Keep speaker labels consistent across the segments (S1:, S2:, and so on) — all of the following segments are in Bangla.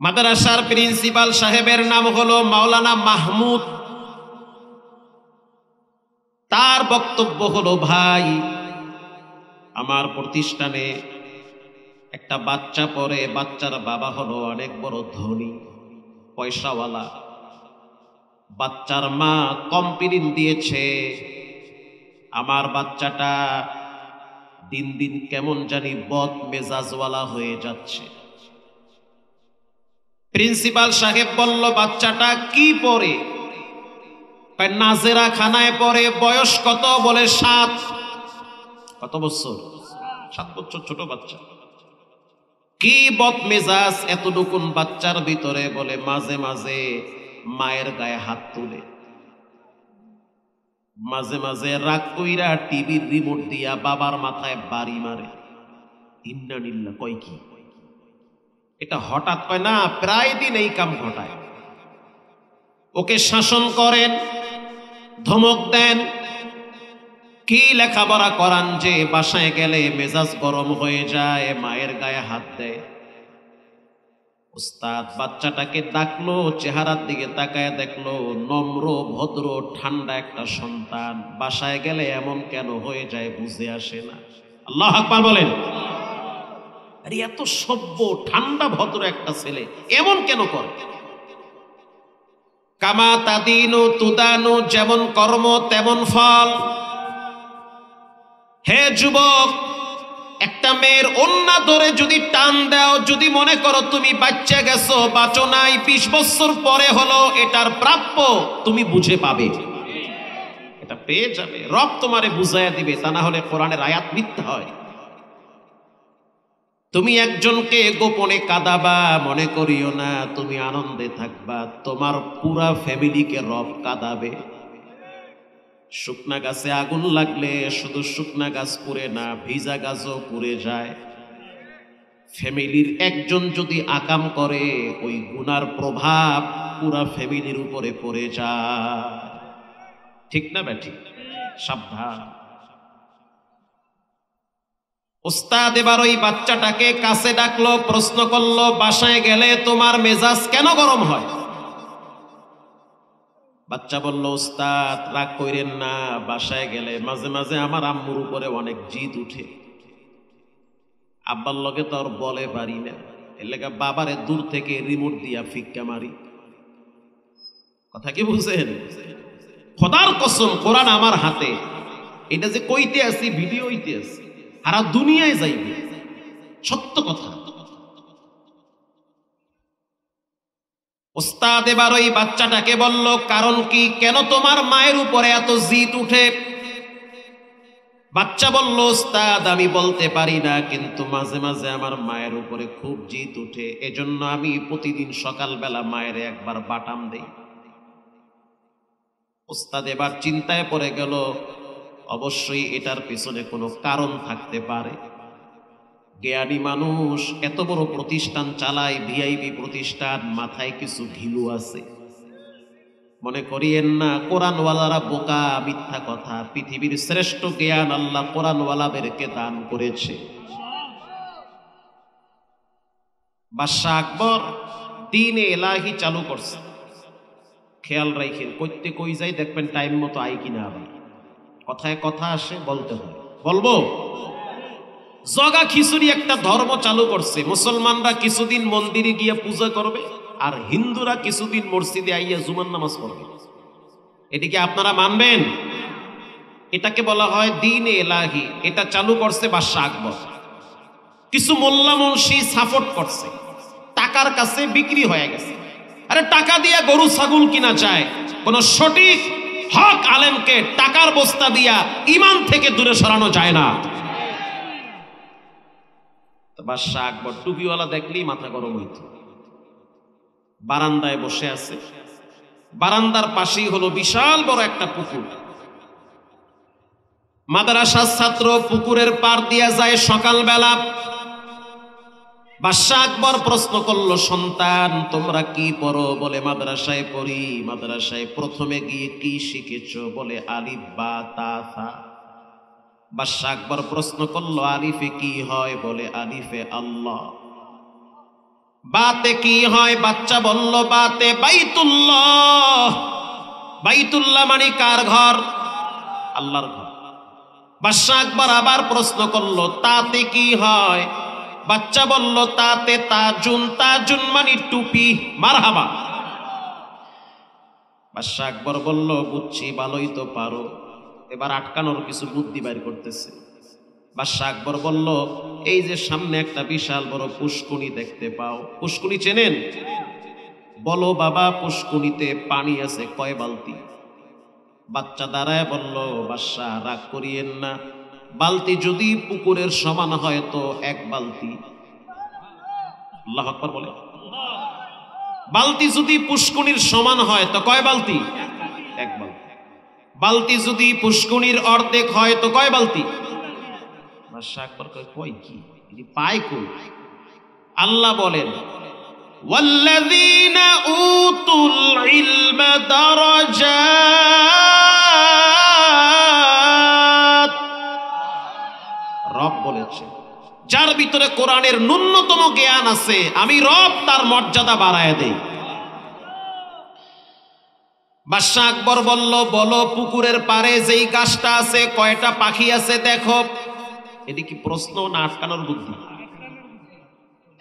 S1: মাদ্রাসার প্রিন্সিপাল সাহেবের নাম হলো মাওলানা মাহমুদ। তার বক্তব্য হলো, ভাই আমার প্রতিষ্ঠানে একটা বাচ্চা পড়ে, বাচ্চার বাবা হলো অনেক বড় ধনী পয়সাওয়ালা, বাচ্চার মা কমপ্লেইন দিয়েছে আমার বাচ্চাটা দিন দিন কেমন জানি বদ মেজাজওয়ালা হয়ে যাচ্ছে। প্রিন্সিপাল সাহেব বলল, বাচ্চাটা কি পড়ে? নাজেরা খানায় পড়ে। বয়স কত? বলে 7। কত বছর? 7 বছর, ছোট বাচ্চা। কি বদ মেজাজ এতটুকুন বাচ্চার ভিতরে? বলে মাঝে মাঝে মায়ের গায়ে হাত তুলে, মাঝে মাঝে রাগ কইরা টিভির রিমোট দিয়া বাবার মাথায় বাড়ি মারে। ইন্নালিল্লাহ। কয় কি? এটা হঠাৎ কয় না, প্রায় দিন এই কাম ঘটায়। ওকে শাসন করেন, ধমক দেন, কি লেখাপড়া করান যে বাসায় গেলে মেজাজ গরম হয়ে যায়, মায়ের গায়ে হাত দেয়। উস্তাদ বাচ্চাটাকে ডাকলো, চেহারার দিকে তাকায় দেখলো নম্র ভদ্র ঠান্ডা একটা সন্তান, বাসায় গেলে এমন কেন হয়ে যায় বুঝে আসে না। আল্লাহু আকবার বলেন। আরে এত সভ্য ঠান্ডা ভদ্র একটা ছেলে এমন কেন করে? কামা তাদিনু তুদানু, যেমন কর্ম তেমন ফল। হে যুবক, একটা মেয়ের ওন্না ধরে যদি টান দাও, যদি মনে করো তুমি বাচ্চা গেছো, বাঁচো নাই, 20 বছর পরে হলো এটার প্রাপ্য তুমি বুঝে পাবে, এটা পেয়ে যাবে, রব তোমারে বুঝাইয়া দিবে। তা না হলে কোরআনের আয়াত মিথ্যা হয়। তুমি একজনকে গোপনে কাঁদাবা, মনে করিও না তুমি আনন্দে থাকবা, তোমার পুরা ফ্যামিলিকে রব কাঁদাবে। শুকনা গাছে আগুন লাগলে শুধু শুকনা গাছ পুড়ে না, ভিজা গাছও পুড়ে যায়। ফ্যামিলির একজন যদি আকাম করে, ওই গুনার প্রভাব পুরা ফ্যামিলির উপরে পড়ে যায়। ঠিক না বেঠিক? সাবধান। ওস্তাদ এবার ওই বাচ্চাটাকে কাছে ডাকলো, প্রশ্ন করলো, বাসায় গেলে তোমার মেজাজ কেন গরম হয়? বাচ্চা বলল, ওস্তাদ রাগ কইরেন না, বাসায় গেলে মাঝে মাঝে আমার আম্মুর উপরে অনেক জিদ উঠে, আব্বার লগে তো আর বলে পারি না, এর লেগা বাবারে দূর থেকে রিমোট দিয়া ফিক্কা মারি। কথা কি বুঝেন? খোদার কসম, কোরআন আমার হাতে, এটা যে কইতে আছি ভিডিও হইতে আছি, সারা দুনিয়ায় যাইবে, সত্য কথা। ওস্তাদ এবার ওই বাচ্চাটাকে বলল, কারণ কি, কেন তোমার মায়ের উপরে এত জিদ উঠে? বাচ্চা বলল, ওস্তাদ আমি বলতে পারি না, কিন্তু মাঝে মাঝে আমার মায়ের উপরে খুব জিদ উঠে, এজন্য আমি প্রতিদিন সকালবেলা মায়ের একবার বাটাম দেই। ওস্তাদ এবার চিন্তায় পড়ে গেল, অবশ্যই এটার পিছনে কোনো কারণ থাকতে পারে। জ্ঞানী মানুষ এত বড় প্রতিষ্ঠান চালায়, ভিআইপি প্রতিষ্ঠান, মাথায় কিছু ঘিলু আছে। মনে করিয়েন না কোরআনওয়ালারা বোকা, মিথ্যা কথা। পৃথিবীর শ্রেষ্ঠ জ্ঞান আল্লাহ কোরআনওয়ালাদেরকে দান করেছে। বাদশাহ আকবর দ্বীনে এলাহি চালু করছে। খেয়াল রাখেন, কইতে কই যাই দেখবেন টাইম মতো আই কিনা, আবার কথায় কথা আসে, বলতে হয়। বলবো, জগা খিচুড়ি একটা ধর্ম চালু করছে। মুসলমানরা কিছুদিন মন্দিরে গিয়ে পূজা করবে, আর হিন্দুরা কিছুদিন মসজিদে আইয়া জুমার নামাজ পড়বে। এটিকে আপনারা মানবেন? এটাকে বলা হয় দ্বীনে এলাহি। এটা চালু করছে বাদশাহ আকবর। কিছু মোল্লা মুন্সি সাপোর্ট করছে, টাকার কাছে বিক্রি হয়ে গেছে। আরে টাকা দিয়ে গরু ছাগল কিনা যায়? কোন সঠিক হক আলেমকে টাকার বস্তা দিয়া ইমান থেকে দূরে সরানো যায় না। বাদশাহ আকবর টুপিওয়ালা দেখলেই মাথা গরম হইত। বারান্দায় বসে আছে, বারান্দার পাশেই হলো বিশাল বড় একটা পুকুর। মাদ্রাসার ছাত্র পুকুরের পার দিয়া যায় সকালবেলা। বাদশাহ আকবর প্রশ্ন করলো, সন্তান তোমরা কি পড়ো? বলে মাদ্রাসায় পড়ি। মাদ্রাসায় প্রথমে গিয়ে কি শিখেছ? বলে আলিফ বা তা থা। বাদশাহ আকবর প্রশ্ন করলো, আলিফে কি হয়? বলে আলিফে আল্লাহ। বাতে কি হয়? বাচ্চা বলল বাতে বাইতুল্লাহ। বাইতুল্লাহ মানে কার ঘর? আল্লাহর ঘর। বাদশা আকবর আবার প্রশ্ন করলো তাতে কি হয়? বাচ্চা বলল তাতে তাজুন। তাজুন মানে টুপি। মারহাবা। বাদশা আকবর বলল বুঝছি, ভালোই তো পারো। এবার আটকানোর কিছু বুদ্ধি বাইর করতেছে। বাদশা আকবর বলল এই যে সামনে একটা বিশাল বড় পুষ্কুনি দেখতে পাও, পুষ্কুনি চেনেন? বলো বাবা পুষ্কুনিতে পানি আছে কয় বালতি? বাচ্চা দাঁড়ায় বলল বাদশা রাগ করিয়েন না, বালতি যদি পুকুরের সমান হয় তো এক বালতি। আল্লাহু আকবার বলে। বালতি যদি পুষ্কুনির সমান হয় তো কয় বালতি? এক বালতি। বালতি যদি পুষ্কুনির অর্ধেক হয় তো কয় বালতি? বাদশা আকবর কয় কি পায় কই? আল্লাহ বলেন ওয়াল্লাযীনা উতুল ইলমা দারাজাত। রব বলেছে যার ভিতরে কোরআনের ন্যূনতম জ্ঞান আছে আমি রব তার মর্যাদা বাড়ায় দেই। বাদশা আকবর বলল বলো পুকুরের পারে যেই গাছটা আছে কয়টা পাখি আছে দেখো। এটি কি প্রশ্ন না আটকানোর বুদ্ধি?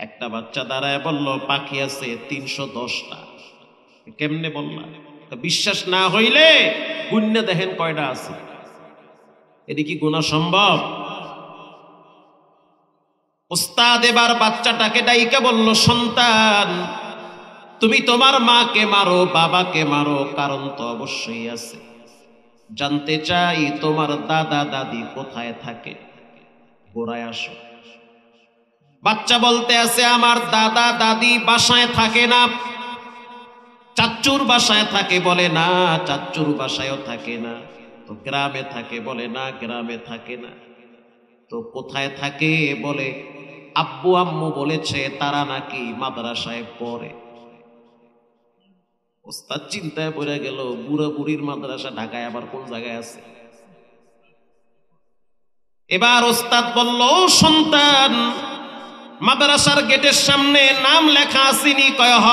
S1: একটা বাচ্চা দাঁড়ায় বলল পাখি আছে 310টা। কেমনে বললা? বিশ্বাস না হইলে গুণে দেখেন কয়টা আছে। এটি কি গোনা সম্ভব? উস্তাদ এবার বাচ্চাটাকে ডাইকে বলল সন্তান তুমি তোমার মাকে মারো বাবাকে মারো, কারণ তো অবশ্যই আছে। জানতে চাই তোমার দাদা দাদি কোথায় থাকে, গোড়ায় আসো। বাচ্চা বলতে আছে আমার দাদা দাদি বাসায় থাকে না, চাচ্চুর বাসায় থাকে। বলে না চাচ্চুর বাসায়ও থাকে না। তো গ্রামে থাকে? বলে না গ্রামে থাকে না। তো কোথায় থাকে? বলে আব্বু আম্মু বলেছে তারা নাকি মাদ্রাসায় পড়ে। ওস্তাদ চিন্তায় পড়ে গেল, বুড়া বুড়ির মাদ্রাসা ঢাকায় আবার কোন জায়গায় আছে? এবার ওস্তাদ বলল সন্তান মাদ্রাসার গেটের সামনে নাম লেখা আসেনি? কয় হ।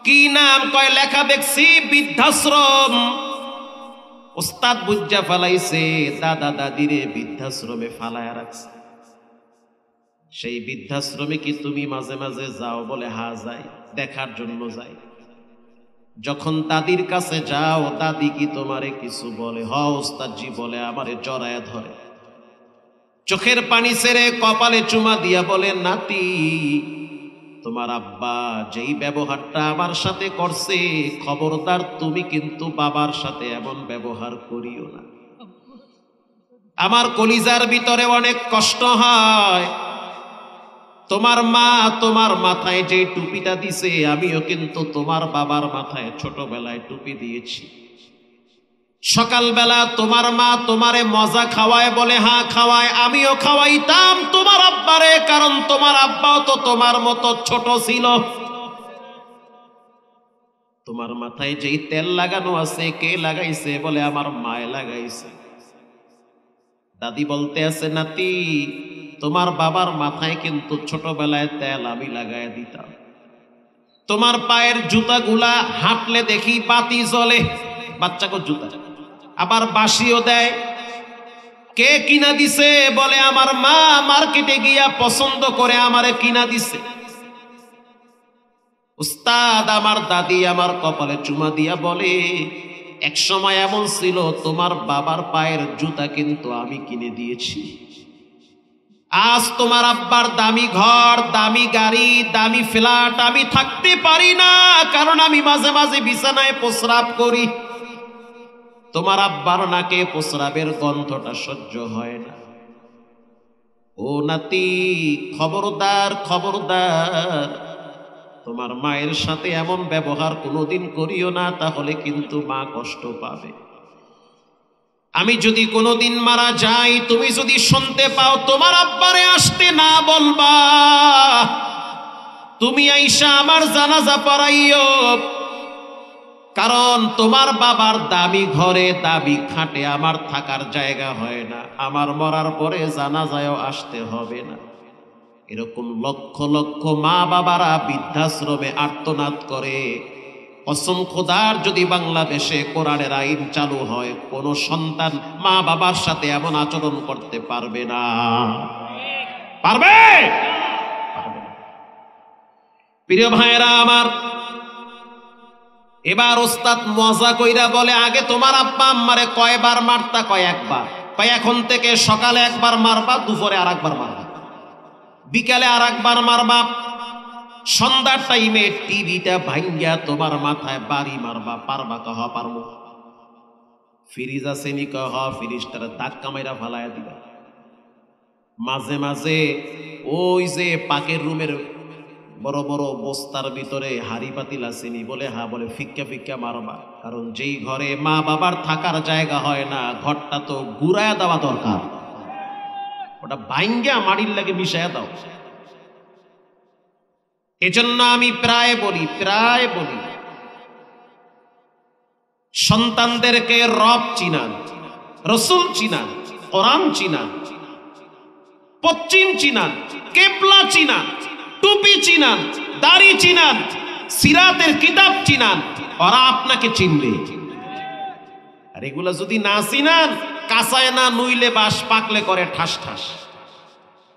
S1: কি নাম? কয় লেখা দেখছি বৃদ্ধাশ্রম। ওস্তাদ বুঝা ফেলাইছে দাদা দাদিরে বৃদ্ধাশ্রমে ফালায়া রাখছে। সেই বৃদ্ধাশ্রমে কি তুমি মাঝে মাঝে যাও? বলে হা যাই, দেখার জন্য যাই। যখন দাদির কাছে যাও দাদি কি তোমারে কিছু বলে? হ ওস্তাদজি বলে, আমারে জড়ায় ধরে, চোখের পানি ছেড়ে কপালে চুমা দিয়া বলে নাতি তোমার আব্বা যেই ব্যবহারটা আমার সাথে করছে খবরদার তুমি কিন্তু বাবার সাথে এমন ব্যবহার করিও না। আমার কলিজার ভিতরে অনেক কষ্ট হয়। তোমার মা তোমার মাথায় যে টুপিটা দিছে আমিও কিন্তু তোমার বাবার মাথায় ছোটবেলায় টুপি দিয়েছি। সকালবেলা তোমার মা তোমারে মজা খাওয়ায়? বলে হ্যাঁ খাওয়ায়, আমিও খাওয়াইতাম তোমার আব্বারে, কারণ তোমার আব্বাও তো তোমার মতো ছোট ছিল। তোমার মাথায় যেই তেল লাগানো আছে কে লাগাইছে? বলে আমার মায়ে লাগাইছে। দাদি বলতে আছে নাতি তোমার বাবার মাথায় কিন্তু ছোটবেলায় তেল আমি লাগাই দিতাম। তোমার পায়ের জুতাগুলা হাঁটলে দেখি বাতি জ্বলে, বাচ্চাকে জুতা, আবার বাঁশিও দেয়। কে কিনা দিছে? বলে আমার মা মার্কেটে গিয়া পছন্দ করে আমারে কিনা দিছে। উস্তাদ আমার দাদি আমার কপালে চুমা দিয়া বলে এক সময় এমন ছিল তোমার বাবার পায়ের জুতা কিন্তু আমি কিনে দিয়েছি। আজ তোমার আব্বার দামি ঘর, দামি গাড়ি, দামি ফ্ল্যাট আমি থাকতে পারি না, কারণ আমি মাঝে মাঝে বিছানায় প্রস্রাব করি। তোমার আব্বার নাকে প্রস্রাবের গন্ধটা সহ্য হয় না। ও নাতি খবরদার খবরদার, তোমার মায়ের সাথে এমন ব্যবহার কোনোদিন করিও না, তাহলে কিন্তু মা কষ্ট পাবে। আমি যদি কোনোদিন মারা যাই তুমি যদি শুনতে পাও তোমার আব্বারে আসতে না বলবা, তুমি আইসা আমার জানাজা পড়াইও, কারণ তোমার বাবার দামি ঘরে দামি খাটে আমার থাকার জায়গা হয় না, আমার মরার পরে জানাজায়ও আসতে হবে না। এরকম লক্ষ লক্ষ মা বাবারা বৃদ্ধাশ্রমে আর্তনাদ করে। কসম খোদার, যদি বাংলাদেশে কোরআনের আইন চালু হয়, কোন সন্তান মা বাবার সাথে এমন আচরণ করতে পারবে না। পারবে? প্রিয় ভাইরা আমার, এবার ওস্তাদ মজা কইরা বলে, আগে তোমার আব্বা আম্মারে কয়বার মারতা? কয় একবার। কয় এখন থেকে সকালে একবার মারবা, দুপুরে আর একবার মারবা, বিকালে আর একবার মারবা, সন্ধ্যার টাইমে টিভিটা ভাঙ্গিয়া তোমার মাথায় বাড়ি মারবা। পারবা? কহ পারবো। ফ্রিজ আছে নি? কহ ফ্রিজটার ধাক্কা মাইরা ফালাইয়া দিবা। মাঝে মাঝে ওই যে পাকের রুমের বড় বড় বস্তার ভিতরে হাড়ি পাতিল আসেনি? বলে হ্যাঁ। বলে ফিক্কা ফিক্কা মারবা, কারণ যেই ঘরে মা বাবার থাকার জায়গা হয় না, ঘরটা তো ঘুরায়া দেওয়া দরকার। ওটা ভাঙ্গিয়া মাটির লাগে মিশাইয়া দাও। এজন্য আমি প্রায় বলি সন্তানদেরকে রব চিনান, রসুল চিনান, কোরআন চিনান, পশ্চিম চিনান, কেবলা চিনান, টুপি চিনান, দাড়ি চিনান, সিরাতের কিতাব চিনান, ওরা আপনাকে চিনবে। আর এগুলা যদি না চিনান, কাঁচায় না নুইলে বাস, পাকলে করে ঠাস ঠাস।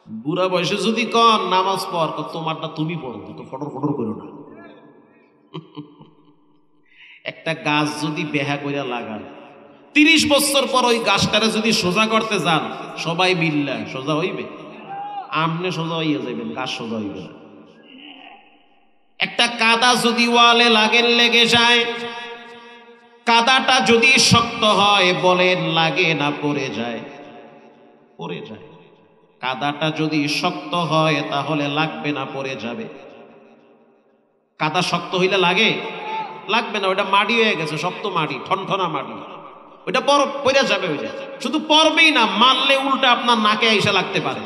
S1: বুড়া বয়সে যদি কন নামাজ পড়, তোমারটা তুমি পড়ো, তো ফটর ফটর করো না। একটা গাছ যদি বেহা কইরা লাগান, 30 বছর পর ওই গাছটারে যদি সোজা করতে যান, সবাই মিললা সোজা হইবে? আমনে সোজা হইয়া যাইবেন, গাছ সোজা হইবে না। একটা কাদা যদি ওয়ালে লেগে যায়, কাদাটা যদি শক্ত হয়, বলেন লাগে না পড়ে যায়? পড়ে যায়। কাদাটা যদি শক্ত হয় তাহলে লাগবে না পড়ে যাবে? কাদা শক্ত হইলে লাগে? লাগবে না, ওটা মাটি হয়ে গেছে, শক্ত মাটি, ঠনঠনা মাটি, ওইটা পড়ে যাবে। ওইটা শুধু পড়বেই না, মারলে উল্টা আপনার নাকে এসে লাগতে পারে।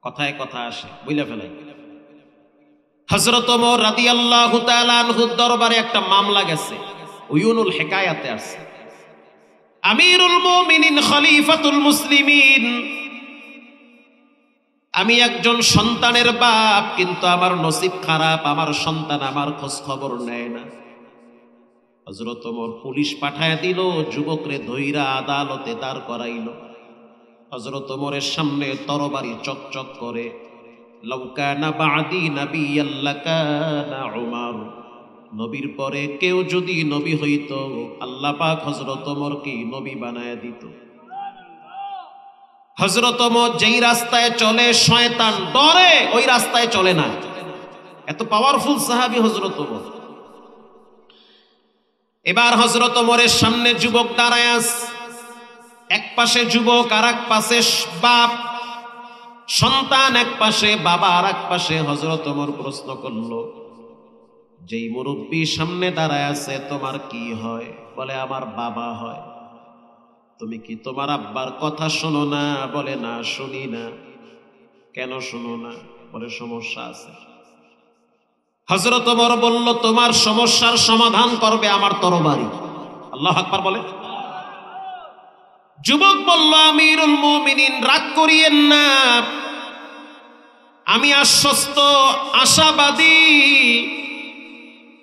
S1: কথায় কথা আসে, বুঝলে ফেলাই। হযরত ওমর রাদিয়াল্লাহু তাআলা আনহুর দরবারে একটা মামলা গেছে, উয়ুনুল হিকায়াতে আছে। আমিরুল মুমিনিন, খলিফাতুল মুসলিমিন, আমি একজন সন্তানের বাপ, কিন্তু আমার নসিব খারাপ, আমার সন্তান আমার খোঁজ খবর নেয় না। হযরত ওমর পুলিশ পাঠায় দিল, যুবকরে ধইরা আদালতে দাঁড় করাইল। হযরত ওমরের সামনে তরবারি চকচক করে। লাউ কানা বাদি নাবিয়্যান লাকানা উমর, নবীর পরে কেউ যদি নবী হইতো, আল্লাহ পাক হযরত ওমরকে নবী বানায়া দিত। হযরত ওমর যেই রাস্তায় চলে শয়তান ডরে, ওই রাস্তায় চলে না। এত পাওয়ারফুল সাহাবী হযরত ওমর। এবার হযরত ওমরের সামনে যুবক দাঁড়ায় আছে, এক পাশে যুবক আর এক পাশে বাপ, সন্তান এক পাশে, বাবা আর এক পাশে। হযরত ওমর প্রশ্ন করলো, যেই মুরব্বী সামনে দাঁড়ায় আছে, তোমার কি হয়? বলে আমার বাবা হয়। তুমি কি তোমার আব্বার কথা শোনো না? বলে না, শুনি না। কেন শোনো না? বলে সমস্যা আছে। হযরত ওমর বলল, তোমার সমস্যার সমাধান করবে আমার তরবারি। আল্লাহু আকবার বলে। যুবক বলল, আমিরুল মুমিনিন, রাগ করিয়েন না, আমি আশ্বস্ত, আশাবাদী।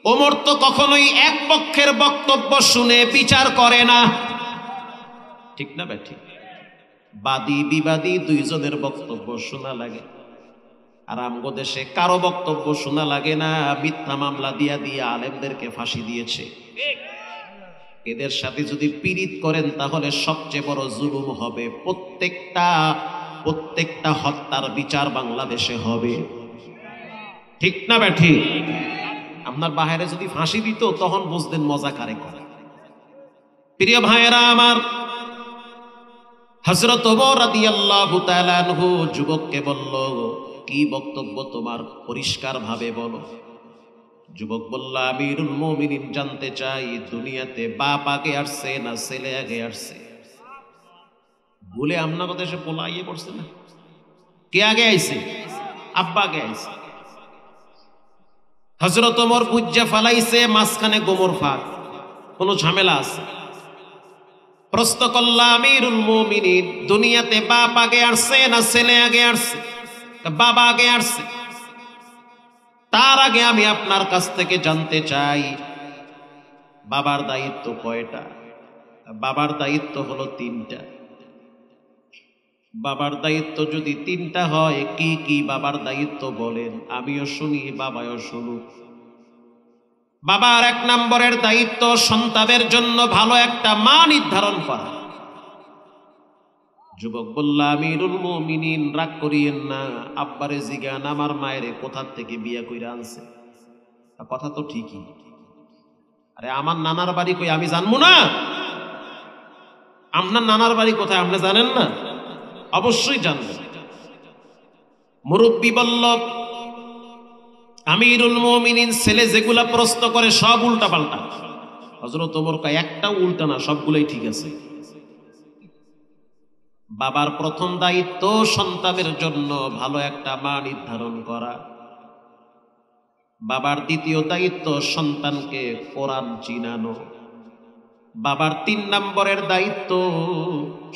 S1: ওমর তো কখনোই এক পক্ষের বক্তব্য শুনে বিচার করে না, ঠিক না ভাই? ঠিক। বাদী বিবাদী দুইজনের বক্তব্য শোনা লাগে। আর আমগো দেশে কারো বক্তব্য শোনা লাগে না, মিথ্যা মামলা দিয়া দিয়ে আলেমদেরকে ফাঁসি দিয়েছে। এদের সাথে যদি পীড়িত করেন তাহলে সবচেয়ে বড় জুলুম হবে। প্রত্যেকটা হত্যার বিচার বাংলাদেশে হবে, ঠিক না ভাই? ঠিক। আপনার বাহিরে যদি ফাঁসি দিত তখন বুঝতেন মজা কারে করে। প্রিয় ভাইয়েরা আমার, হযরত ওমর রাদিয়াল্লাহু তাআলা আনহু যুবককে বলল, কি বক্তব্য তোমার, পরিষ্কার ভাবে বলো। যুবক বলল, আমিরুল মুমিনিন, জানতে চাই দুনিয়াতে বাপ আগে আসছে না ছেলে আগে আসছে? ভুলে আপনার দেশে পোলা ইয়ে করছে না? কে আগে আইছে? আব্বা আগে আইছে। হযরত ওমর বুঝা ফালাইছে মাঝখানে গোমর ফাঁক, কোন ঝামেলা আছে। প্রশ্ন করলাম আমিরুল মুমিনিন, দুনিয়াতে বাপ আগে আসছে না ছেলে আগে আসছে? বাবা আগে আসছে। তার আগে আমি আপনার কাছ থেকে জানতে চাই, বাবার দায়িত্ব কয়টা? বাবার দায়িত্ব হলো তিনটা। বাবার দায়িত্ব যদি তিনটা হয়, কি কি বাবার দায়িত্ব বলেন, আমিও শুনি, বাবাও শুনুক। বাবার 1 নম্বরের দায়িত্ব সন্তানের জন্য ভালো একটা মা নির্ধারণ করা। যুবক বলল, আমিরুল মুমিনিন রাগ করিয়েন না, আব্বারে জিগান আমার মায়ের কোথা থেকে বিয়া কইরা আনছে। কথা তো ঠিকই। আরে আমার নানার বাড়ি কই আমি জানবো না? আপনার নানার বাড়ি কোথায় আপনি জানেন না? অবশ্যই জানবেন। মুরব্বী বলল, আমিরুল মুমিনিন ছেলে যেগুলা প্রশ্ন করে সব উল্টা পাল্টা। হযরত ওমর কয়, একটাও উল্টা না, সবগুলোই ঠিক আছে। বাবার প্রথম দায়িত্ব সন্তানের জন্য ভালো একটা মা নির্ধারণ করা। বাবার দ্বিতীয় দায়িত্ব সন্তানকে কোরআন চিনানো। বাবার 3 নম্বরের দায়িত্ব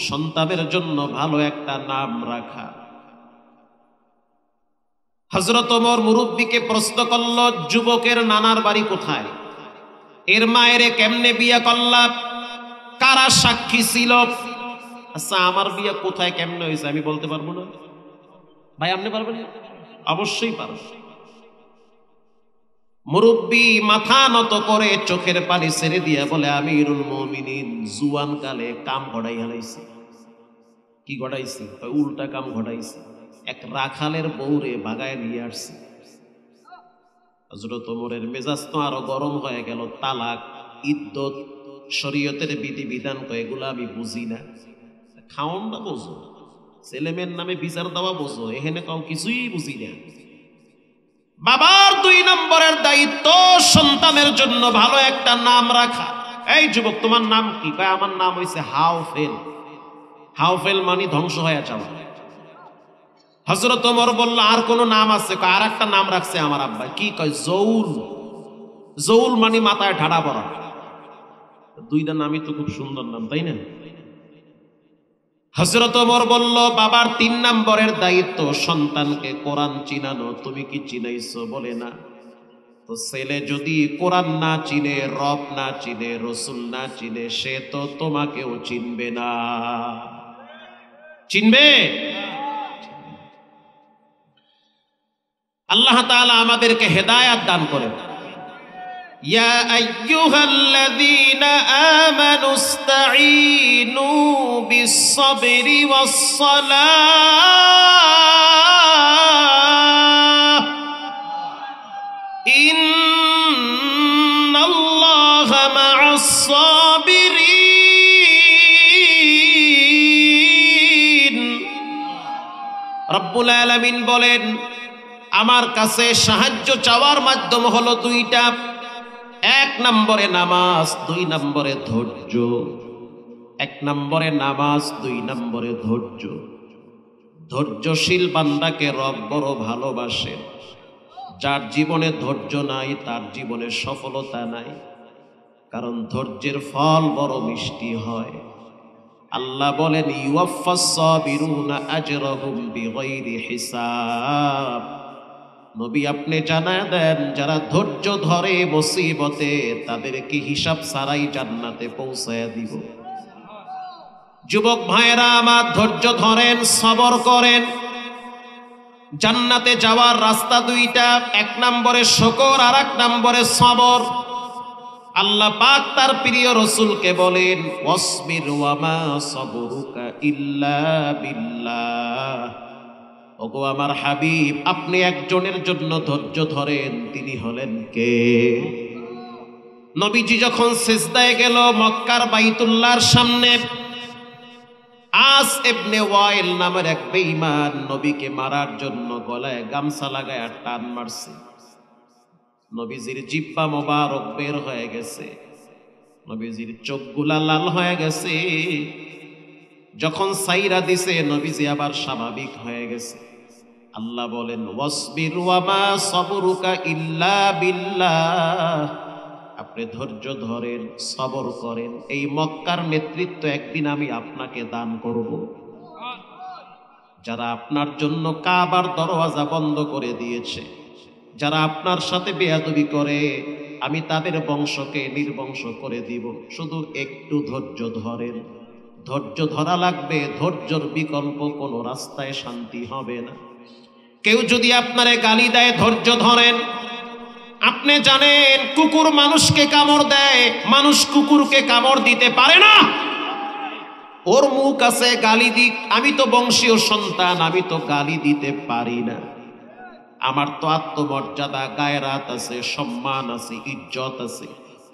S1: সন্তানের জন্য ভালো একটা নাম রাখা। হযরত ওমর মুরব্বীকে প্রশ্ন করল, যুবকের নানার বাড়ি কোথায়? এর মায়েরে কেমনে বিয়া করলা? কারা সাক্ষী ছিল? আচ্ছা, আমার বিয়া কোথায় কেমনে হয়েছে আমি বলতে পারবো না? ভাই আপনি পারবেন না? অবশ্যই পারবেন। মুরব্বী মাথা নত করে চোখের পানি ছেড়ে দিয়া বলে, আমিরুল মুমিনিন জুয়ান কালে কাম ঘটাই হালাইছি। কি ঘটাইছি? উল্টা কাম ঘটাইছি। এক রাখালের বউরে বাগায় নিয়ে আসছে। হযরত ওমরের মেজাজ তো আরো গরম হয়ে গেল। তালাক, ইদ্দত, শরীয়তের বিধিবিধান তো এগুলো আমি বুঝি না। খাওন না বোঝো, ছেলেমেয়ের নামে বিচার দেওয়া বোঝো, এখানে কাউ কিছুই বুঝি না। বাবার 2 নম্বরের দায়িত্ব সন্তানের জন্য ভালো একটা নাম রাখা। এই যুবক, তোমার নাম কি? কয়, আমার নাম হইছে হাওফেল। হাওফেল মানে ধ্বংস হয়ে যাওয়া। হযরত ওমর বলল, আর কোন নাম আছে? কয়, আর একটা নাম রাখছে আমার আব্বা। কি? কয়, জৌল। জৌল মানে মাথায় ঢাড়া পড়া। 2টা নামই তো খুব সুন্দর নাম, তাই না? হযরত ওমর বলল, বাবার 3 নম্বরের দায়িত্ব সন্তানকে কোরআন চিনানো। তুমি কি চিনাইছো? বলে না। তো ছেলে যদি কোরআন না চিনে, রব না চিনে, রসুল না চিনে, সে তো তোমাকেও চিনবে না। চিনবে? আল্লাহ তাআলা আমাদেরকে হেদায়েত দান করেন। ইয়া আইয়ুহাল্লাযীনা আমানুস্তাঈনু বিস-সাবরি ওয়াস-সালাহ ইন্নাল্লাহা মা'আস-সাবিরিন। রব্বুল আলামিন বলেন, আমার কাছে সাহায্য চাওয়ার মাধ্যম হলো 2টা। 1 নম্বরে নামাজ, 2 নম্বরে ধৈর্য। 1 নম্বরে নামাজ, 2 নম্বরে ধৈর্য। ধৈর্যশীল বান্দাকে রব বড় ভালোবাসেন। যার জীবনে ধৈর্য নাই তার জীবনে সফলতা নাই, কারণ ধৈর্যের ফল বড় মিষ্টি হয়। আল্লাহ বলেন, ইউওয়াফাস সাবিরুনা আজরাহুম বিগাইরি হিসাব। নবী আপনি জানায় দেন, যারা ধৈর্য ধরে মুসিবতে, তাদেরকে হিসাব ছাড়াই জান্নাতে পৌঁছায় দিব। যুবক ভাইরা আমার, ধৈর্য ধরেন, সবর করেন। জান্নাতে যাওয়ার রাস্তা 2টা। 1 নম্বরে শুকর, আর 1 নম্বরে সবর। আল্লাহ পাক তার প্রিয় রাসূলকে বলেন, ওয়াসবির ওয়া মা সাবরুকা ইল্লা বিল্লাহ। ওগো আমার হাবিব, আপনি একজনের জন্য ধৈর্য ধরেন, তিনি হলেন কে? নবীজি যখন সিজদায় গেল মক্কার বাইতুল্লাহর সামনে, আস ইবনে ওয়াইল নামের এক বেঈমান নবীকে মারার জন্য গলায় গামছা লাগায় টান মারছে। নবীজির জিহ্বা মোবারক বের হয়ে গেছে, নবীজির চোখগুলা লাল হয়ে গেছে। যখন সাইরা দিছে, নবীজি আবার স্বাভাবিক হয়ে গেছে। আল্লাহ বলেন, ওয়াসবির ওয়া মা সাবরুকা ইল্লা বিল্লাহ। আপনি ধৈর্য ধরেন, সবর করেন। এই মক্কার নেতৃত্ব একদিন আমি আপনাকে দান করব। যারা আপনার জন্য কাবার দরওয়াজা বন্ধ করে দিয়েছে, যারা আপনার সাথে বেয়াদবি করে, আমি তাদের বংশকে নির্বংশ করে দিব। শুধু একটু ধৈর্য ধরেন। ধৈর্য ধরা লাগবে, ধৈর্যর বিকল্প কোনো রাস্তায় শান্তি হবে না। কেউ যদি আপনারে গালি দেয়, ধৈর্য ধরেন। আপনি জানেন কুকুর মানুষকে কামড় দেয়, মানুষ কুকুরকে কামড় দিতে পারে না। ওর মুখ আছে, গালি দিক। আমি তো বংশীয় সন্তান, আমি তো গালি দিতে পারি না। আমার তো আত্মমর্যাদা, গায়রাত আছে, সম্মান আছে, ইজ্জত আছে।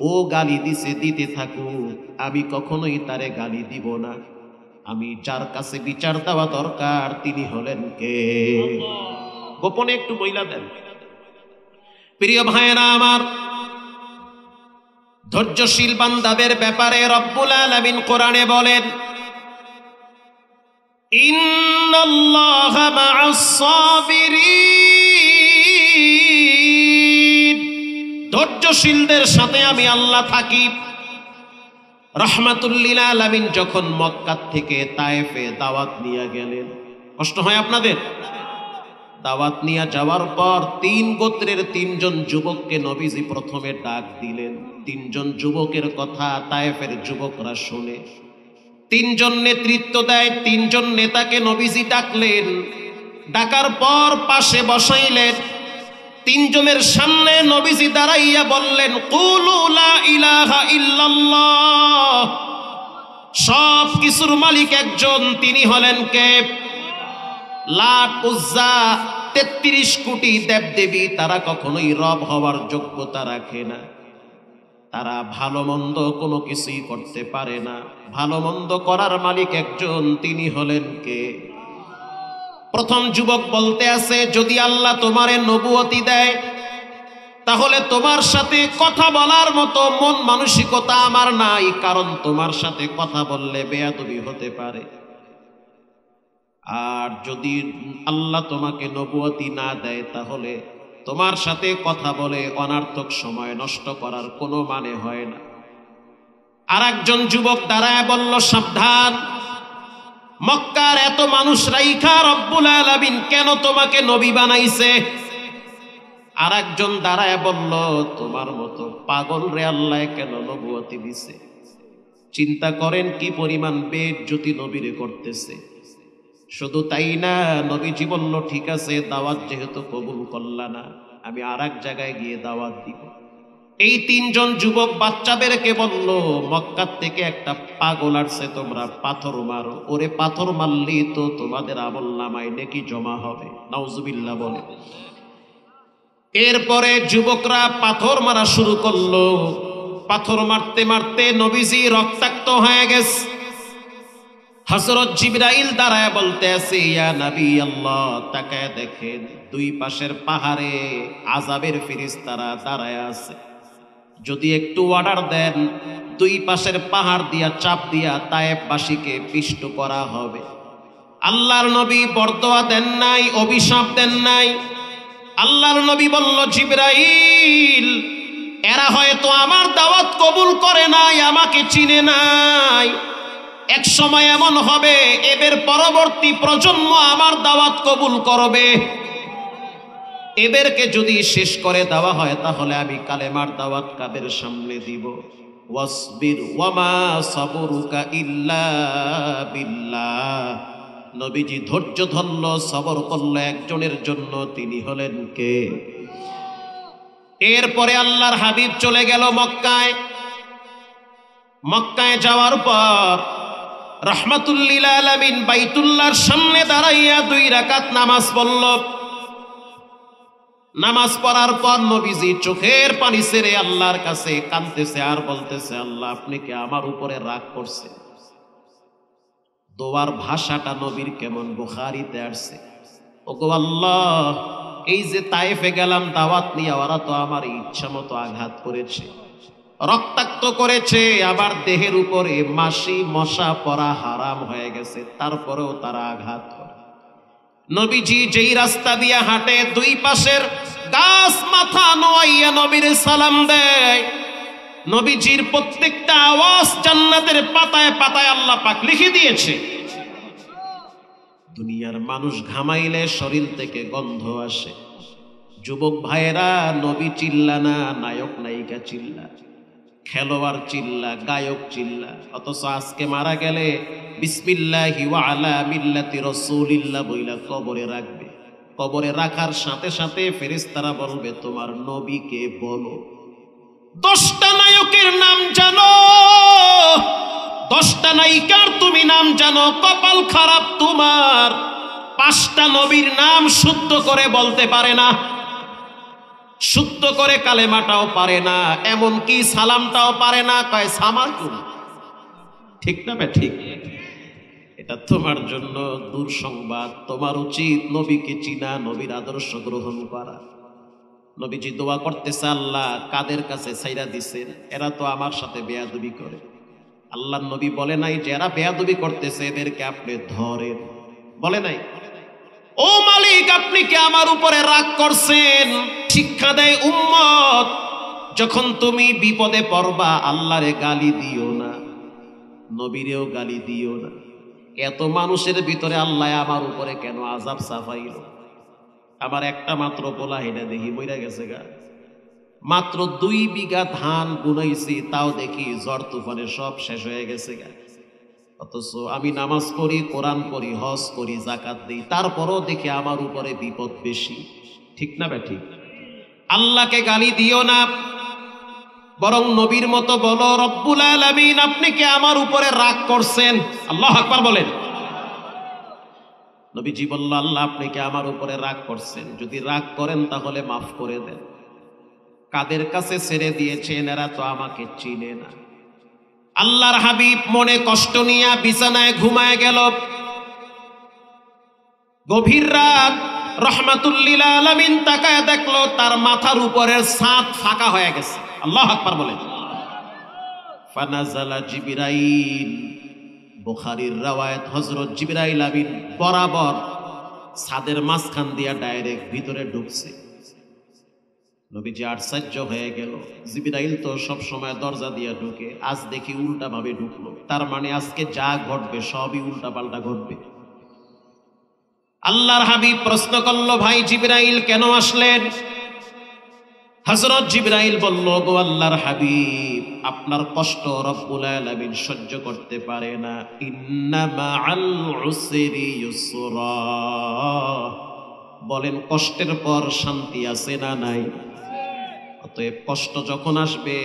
S1: ও গালি দিছে, দিতে থাকুক, আমি কখনোই তারে গালি দিব না। আমি যার কাছে বিচার দেওয়া দরকার তিনি হলেন কে? গোপনে একটু বইলা দেন। প্রিয় ভাইয়েরা আমার, ধৈর্যশীল বান্দাদের ব্যাপারে রব্বুল আলামিন কোরআনে বলেন, ইন্নাল্লাহা মা'আস সাবিরিন। ধৈর্যশীলদের সাথে আমি আল্লাহ থাকি। রাহমাতুল লিল আলামিন যখন মক্কা থেকে তায়েফে দাওয়াত নিয়ে গেলেন, কষ্ট হয় আপনাদের? দাওয়াত নিয়ে যাওয়ার পর 3 গোত্রের 3 জন যুবককে নবীজি প্রথমে ডাক দিলেন। 3 জন যুবকের কথা তায়েফের যুবকরা শুনে 3 জন নেতৃত্ব দেয়। 3 জন নেতাকে নবীজি ডাকলেন। ডাকার পর পাশে বসাইলেন। 3 জনের সামনে নবীজি দাঁড়াইয়া বললেন, কুলু লা ইলাহা ইল্লাল্লাহ। সব কিছুর মালিক একজন, তিনি হলেন কে? লাত, উজ্জা, 33 কোটি দেবদেবী, তারা কখনোই রব হওয়ার যোগ্যতা রাখে না। তারা ভালো মন্দ কোনো কিছুই করতে পারে না। ভালো মন্দ করার মালিক একজন, তিনি হলেন কে? প্রথম যুবক বলতে আছে, যদি আল্লাহ তোমারে নবুয়তি দেয় তাহলে তোমার সাথে কথা বলার মতো মন মানসিকতা আমার নাই, কারণ তোমার সাথে কথা বললে বেয়াদবি হতে পারে। আর যদি আল্লাহ তোমাকে নবুয়তি না দেয় তাহলে তোমার সাথে কথা বলে অনার্থক সময় নষ্ট করার কোনো মানে হয় না। আর একজন যুবক দাঁড়ায় বলল, সাবধান, মক্কার এত মানুষ রাইখা রব্বুল আলামিন কেন তোমাকে নবী বানাইছে? আর একজন দাঁড়ায় বলল, তোমার মতো পাগল রে আল্লাহ কেন নবুয়তি দিছে? চিন্তা করেন কি পরিমাণ বেইজ্জতি নবীরে করতেছে। শুধু তাই না, নবীজি বলল, ঠিক আছে, দাওয়াত যেহেতু কবুল করলা না, আমি আর এক জায়গায় গিয়ে দাওয়াত দিব। এই 3 জন যুবক বাচ্চাদেরকে বলল, মক্কা থেকে একটা পাগল আসছে, তোমরা পাথর মারো। ওরে পাথর মারলি তো তোমাদের আমলনামায় নেকি জমা হবে। নাউজুবিল্লাহ বলে। এরপরে যুবকরা পাথর মারা শুরু করলো। পাথর মারতে মারতে নবীজি রক্তাক্ত হয়ে গেছে। হযরত জিবরাইল দাঁড়ায় বলতে আছে, ইয়া নবী আল্লাহ, তাকায় দেখেন 2 পাশের পাহাড়ে আযাবের ফেরেশতারা দাঁড়ায় আছে। যদি একটু অর্ডার দেন, 2 পাশের পাহাড় দিয়া চাপ দিয়া তায়েফবাসীকে পিষ্ট করা হবে। আল্লাহর নবী বরদোয়া দেন নাই, অভিশাপ দেন নাই। আল্লাহর নবী বলল, জিবরাইল, এরা হয়তো আমার দাওয়াত কবুল করে নাই, আমাকে চিনে নাই। এক সময় এমন হবে, এদের পরবর্তী প্রজন্ম আমার দাওয়াত কবুল করবে। এদেরকে যদি শেষ করে দেওয়া হয় তাহলে আমি কালেমার দাওয়াত কাদের সামনে দিব? ওয়াসবির ওয়ামা সাবরুকা ইল্লা বিল্লাহ। নবীজি ধৈর্য ধরল, সবর করল একজনের জন্য, তিনি হলেন কে? এরপরে আল্লাহর হাবিব চলে গেল মক্কায়। মক্কায় যাওয়ার পর রাহমাতুল লিল আলামিন বাইতুল্লাহর সামনে দাঁড়াইয়া 2 রাকাত নামাজ পড়ল। নামাজ পড়ার পর নবীজি চোখের পানি ছেড়ে আল্লাহর কাছে কাঁদতেছে আর বলতেছে, আল্লাহ, আপনি কি আমার উপরে রাগ করছেন? দোয়ার ভাষাটা নবীর কেমন, বুখারীতে আসছে, ওগো আল্লাহ, এই যে তায়েফে গেলাম দাওয়াত নিয়ে, ওরা তো আমার ইচ্ছা মতো আঘাত করেছে, রক্তাক্ত করেছে, আবার দেহের উপরে মাছি মশা পড়া হারাম হয়ে গেছে, তারপরেও তারা আঘাত করে। নবীজি যেই রাস্তা দিয়ে হাঁটে 2 পাশের গাছ মাথা নোয়াইয়া নবীর সালাম দেয়। নবীজির প্রত্যেকটা আওয়াজ জান্নাতের পাতায় পাতায় আল্লাহ পাক লিখে দিয়েছে। দুনিয়ার মানুষ ঘামাইলে শরীর থেকে গন্ধ আসে। যুবক ভাইয়েরা, নবী চিল্লা না, নায়ক নায়িকা চিল্লা, খেলোয়াড় চিল্লা, গায়ক চিল্লা, অথচ আজকে মারা গেলে বিসমিল্লাহি ওয়া আলা মিল্লাতি রাসূলিল্লাহ বইলা কবরে রাখবে। কবরে রাখার সাথে সাথে ফেরেশতারা বলবে তোমার নবীকে বলো। 10টা নায়কের নাম জানো, 10টা নায়িকার তুমি নাম জানো, কপাল খারাপ তোমার। 5টা নবীর নাম শুদ্ধ করে বলতে পারে না, শুদ্ধ করে কালেমাটাও পারে না, এমনকি সালামটাও পারে না, কয় সামাকুম। ঠিক না বে ঠিক? এটা তোমার জন্য দুঃসংবাদ। তোমার উচিত নবীকে চিনা, নবীর আদর্শ গ্রহণ করা। নবীজি দোয়া করতেছে, আল্লাহ কাদের কাছে ছাইরা দিছেন, এরা তো আমার সাথে বেয়াদবি করে। আল্লাহ নবী বলে নাই যে এরা বেয়াদবি করতেছে এদেরকে আপনি ধরেন, বলে নাই ও মালিক আপনি কি আমার উপরে রাগ করছেন। শিক্ষা দেয় উম্মত, যখন তুমি বিপদে পড়বা আল্লাহরে গালি দিও না, নবীরেও গালি দিও না। এত মানুষের ভিতরে আল্লাহ আমার উপরে কেন আযাব চাপাইল? আমার একটা মাত্র পোলা হেডা দেখি বইরা গেছে গা, মাত্র 2 বিঘা ধান বুনাইছি, তাও দেখি ঝড় তুফানে সব শেষ হয়ে গেছে গা। অথচ আমি নামাজ পড়ি, কোরআন পড়ি, হজ করি, যাকাত দিই, তারপরও দেখি আমার উপরে বিপদ বেশি। ঠিক না বে ঠিক? আল্লাহকে গালি দিও না, বরং নবীর মতো বলো রব্বুল আলামিন আপনি কি আমার উপরে রাগ করছেন? আল্লাহু আকবার বলেন। নবীজি বলল, আল্লাহ আপনি কি আমার উপরে রাগ করছেন? যদি রাগ করেন তাহলে মাফ করে দেন। কাদের কাছে ছেড়ে দিয়েছেন, এরা তো আমাকে চিনে না। আল্লাহর হাবিব মনে কষ্ট নিয়ে বিছানায় ঘুমায় গেল। গভীর রাত, রহমাতুল লিল আলামিন তাকায় দেখলো তার মাথার উপরের ছাদ ফাঁকা হয়ে গেছে। আল্লাহু আকবার বলেন। ফানাজালা জিবরাইল, বুখারীর রওয়ায়াত, হযরত জিবরাইল আমিন বরাবর ছাদের মাঝখান দিয়া ডাইরেক্ট ভিতরে ঢুকছে। নবীজি আশ্চর্য হয়ে গেল, জিবরাইল তো সব সময় দরজা দিয়া ঢুকে, আজ দেখি উল্টা ভাবে ঢুকলো। তার মানে আজকে যা ঘটবে সবই উল্টা পাল্টা ঘটবে। আল্লাহর হাবিব প্রশ্ন করলো, ভাই জিবরাইল কেন আসলেন? হযরত জিবরাইল বলল, গো আল্লাহর হাবিব আপনার কষ্ট রব্বুল আলামিন সহ্য করতে পারে না। ইন্না মাআল উসরি ইউসরা, বলেন কষ্টের পর শান্তি আছে না নাই? অতএব কষ্ট যখন আসবে,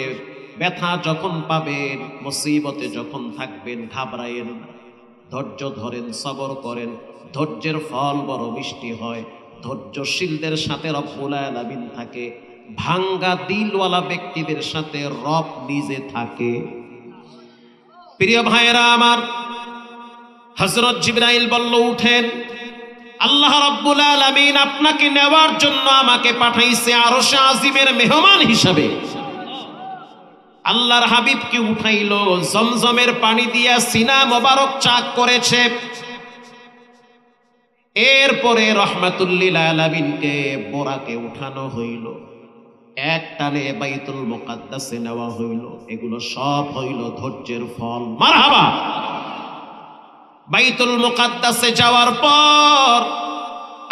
S1: ব্যথা যখন পাবেন, মুসিবতে যখন থাকবেন, ঘাবড়ায়েন না, ধৈর্য ধরেন, সবর করেন। ধৈর্যের ফল বড় মিষ্টি হয়। ধৈর্যশীলদের সাথে রব্বুল আলামিন থাকে, ভাঙ্গা দিলওয়ালা ব্যক্তিদের সাথে রব নিজে থাকে। প্রিয় ভাইয়েরা আমার, হযরত জিবরাইল বলল, উঠেন, আল্লাহ রাব্বুল আলামিন আপনাকে নেওয়ার জন্য আমাকে পাঠাইছে আরশে আজিমের মেহমান হিসাবে। আল্লাহর হাবিবকে উঠাইলো, জমজমের পানি দিয়া সিনা মোবারক চাক করেছে। এরপরে রহমাতুল লিল আলামিনকে বোরাকে উঠানো হইল, এক টানে বাইতুল মুকাদ্দাসে নেওয়া হইল। এগুলো সব হইল ধৈর্যের ফল। মারহাবা। বাইতুল মুকাদ্দাসে যাওয়ার পর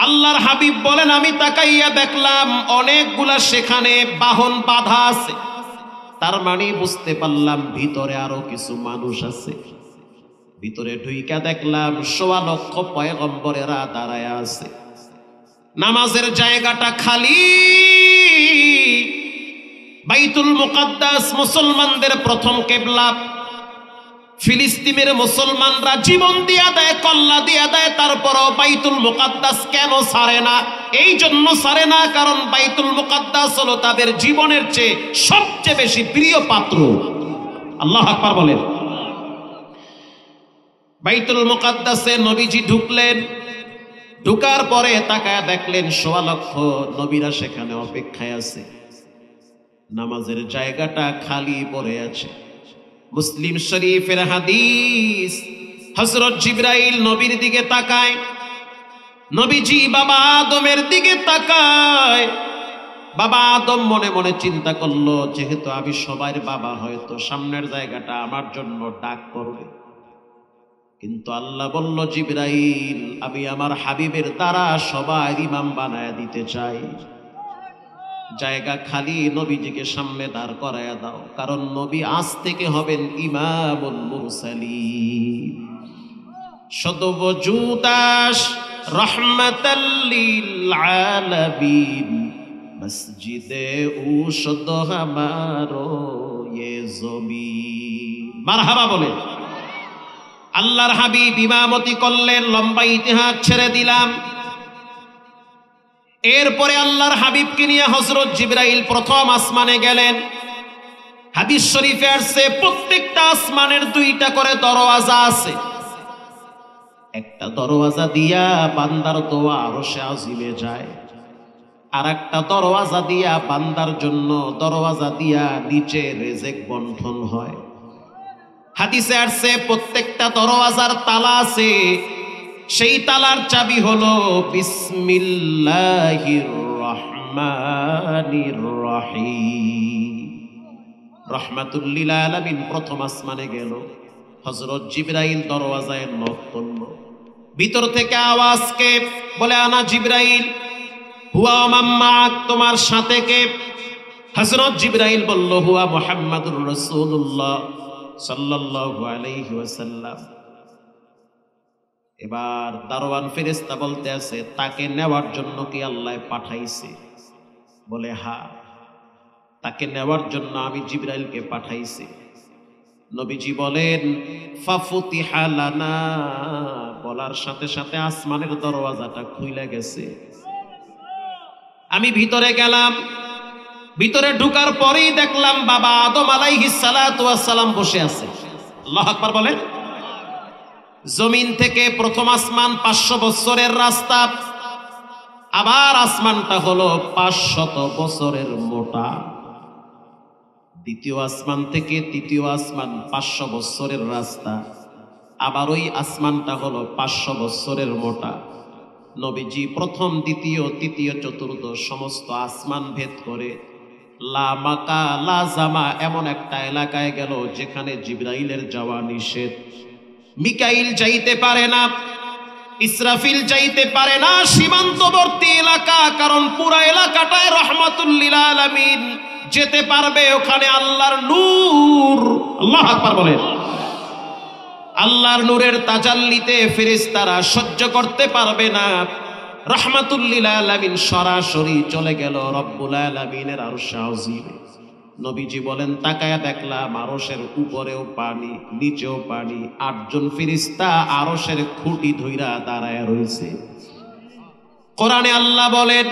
S1: আল্লাহর হাবিব বলেন, আমি তাকাইয়া দেখলাম অনেকগুলা সেখানে বাহন বাঁধা আছে। তার মানে বুঝতে পারলাম ভিতরে আরো কিছু মানুষ আছে। ভিতরে ঢুইকা দেখলাম ১.৫ লক্ষ পয়গম্বরেরা দাঁড়ায় আছে। নামাজের জায়গাটা খালি। বাইতুল মুকাদ্দাস মুসলমানদের প্রথম কিবলা। ফিলিস্তিনের মুসলমানরা জীবন দিয়া দেয়, কল্লা দিয়া দেয়, তারপরও বাইতুল মুকাদ্দাস কেন ছাড়ে না? এই জন্য ছাড়ে না কারণ বাইতুল মুকাদ্দাস হলো তাদের জীবনের চেয়ে সবচেয়ে বেশি প্রিয় পাত্র। আল্লাহু আকবার বলেন। বাইতুল মুকাদ্দাসে নবীজি ঢুকলেন। ঢুকার পরে তাকায় দেখলেন ১.৫ লক্ষ নবীরা সেখানে অপেক্ষায় আছে। নামাজের জায়গাটা খালি পড়ে আছে। মুসলিম শরীফের হাদিস, হযরত জিবরাইল নবীর দিকে তাকায়, নবীজি বাবা আদমের দিকে তাকায়, বাবা আদম মনে মনে চিন্তা করলো, যেহেতু আমি সবার বাবা, হয়তো সামনের জায়গাটা আমার জন্য ডাক করবে। কিন্তু আল্লাহ বলল, জিবরাইল, আমি আমার হাবিবের দ্বারা সবার ইমাম বানায় দিতে চাই। জায়গা খালি, নবীজিকে সামনে দাঁড় করায়া দাও, কারণ নবী আজ থেকে হবেন ইমামুল মুরসালিন। সদবজুদাস রহমাতাল লিল আলামিন, মসজিদে উশদ হামারো ये জমিন। মারহাবা বলে। আল্লাহর হাবিব ইমামতি করলেন, লম্বা ইতিহাস ছেড়ে দিলাম। এরপরে আল্লাহর হাবিবকে নিয়ে হযরত জিবরাইল প্রথম আসমানে গেলেন। হাদিস শরীফে আসছে, প্রত্যেকটা আসমানের দুইটা করে দরওয়াজা আছে। একটা দরওয়াজা দিয়া বান্দার দোয়া আরশে আজিমে যায়, আর একটা দরওয়াজা দিয়া বান্দার জন্য দরওয়াজা দিয়া নিচে রিজিক বন্টন হয়। হাদিসে আসছে, প্রত্যেকটা দরওয়াজার তালা আছে, সেই তালার চাবি হলো বিসমিল্লাহির রহমানির রহিম। রহমাতুল লিল আলামিন প্রথম আসমানে গেল, হযরত জিবরাইল দরওয়াজায় নক করল। ভিতর থেকে আওয়াজকে বলে, আনা জিবরাইল, হুয়া মাম্মাক, তোমার সাথে কে? হযরত জিবরাইল বলল, হুয়া মুহাম্মাদুর রাসূলুল্লাহ সাল্লাল্লাহু আলাইহি ওয়াসাল্লাম। এবার দারওয়ান ফেরেশতা বলতে আছে, তাকে নেওয়ার জন্য কি আল্লাহ পাঠাইছে? বলে, হ্যাঁ, তাকে নেওয়ার জন্য আমি জিবরাইলকে পাঠাইছি। নবীজি বলেন, ফাফুতিহা লানা, বলার সাথে সাথে আসমানের দরওয়াজাটা খুলে গেছে। আমি ভিতরে গেলাম, ভিতরে ঢুকার পরেই দেখলাম বাবা আদম আলাইহিস সালাতু ওয়াস সালাম বসে আছে। আল্লাহু আকবার বলেন। জমিন থেকে প্রথম আসমান 500 বছরের রাস্তা, আবার আসমানটা হলো 500 বছরের মোটা। দ্বিতীয় আসমান থেকে তৃতীয় আসমান 500 বছরের রাস্তা, আবার ওই আসমানটা হলো 500 বছরের মোটা। নবীজি প্রথম, দ্বিতীয়, তৃতীয়, চতুর্দশ সমস্ত আসমান ভেদ করে লা মাকা লা জামা এমন একটা এলাকায় গেল যেখানে জিবরাইলের যাওয়া নিষেধ। মিকাইল যাইতে পারে না, ইসরাফিল যাইতে পারে না, সীমান্তবর্তী এলাকা, কারণ পুরা এলাকাটায় রহমাতুল লিল আলামিন যেতে পারবে। ওখানে আল্লাহর নূর, আল্লাহু আকবার বলেন, আল্লাহর নূরের তাজাল্লিতে ফেরেশতারা সহ্য করতে পারবে না। রহমাতুল লিল আলামিন সরাসরি চলে গেল রব্বুল আলামিনের আরশে আজিমে। নবীজি বলেন, তাকায়া দেখলাম আরশের উপরেও পানি, নিচেও পানি, 8 জন ফেরেশতা আরশের খুঁটি ধইরা দাঁড়ায় রয়েছে। কোরআনে আল্লাহ বলেন,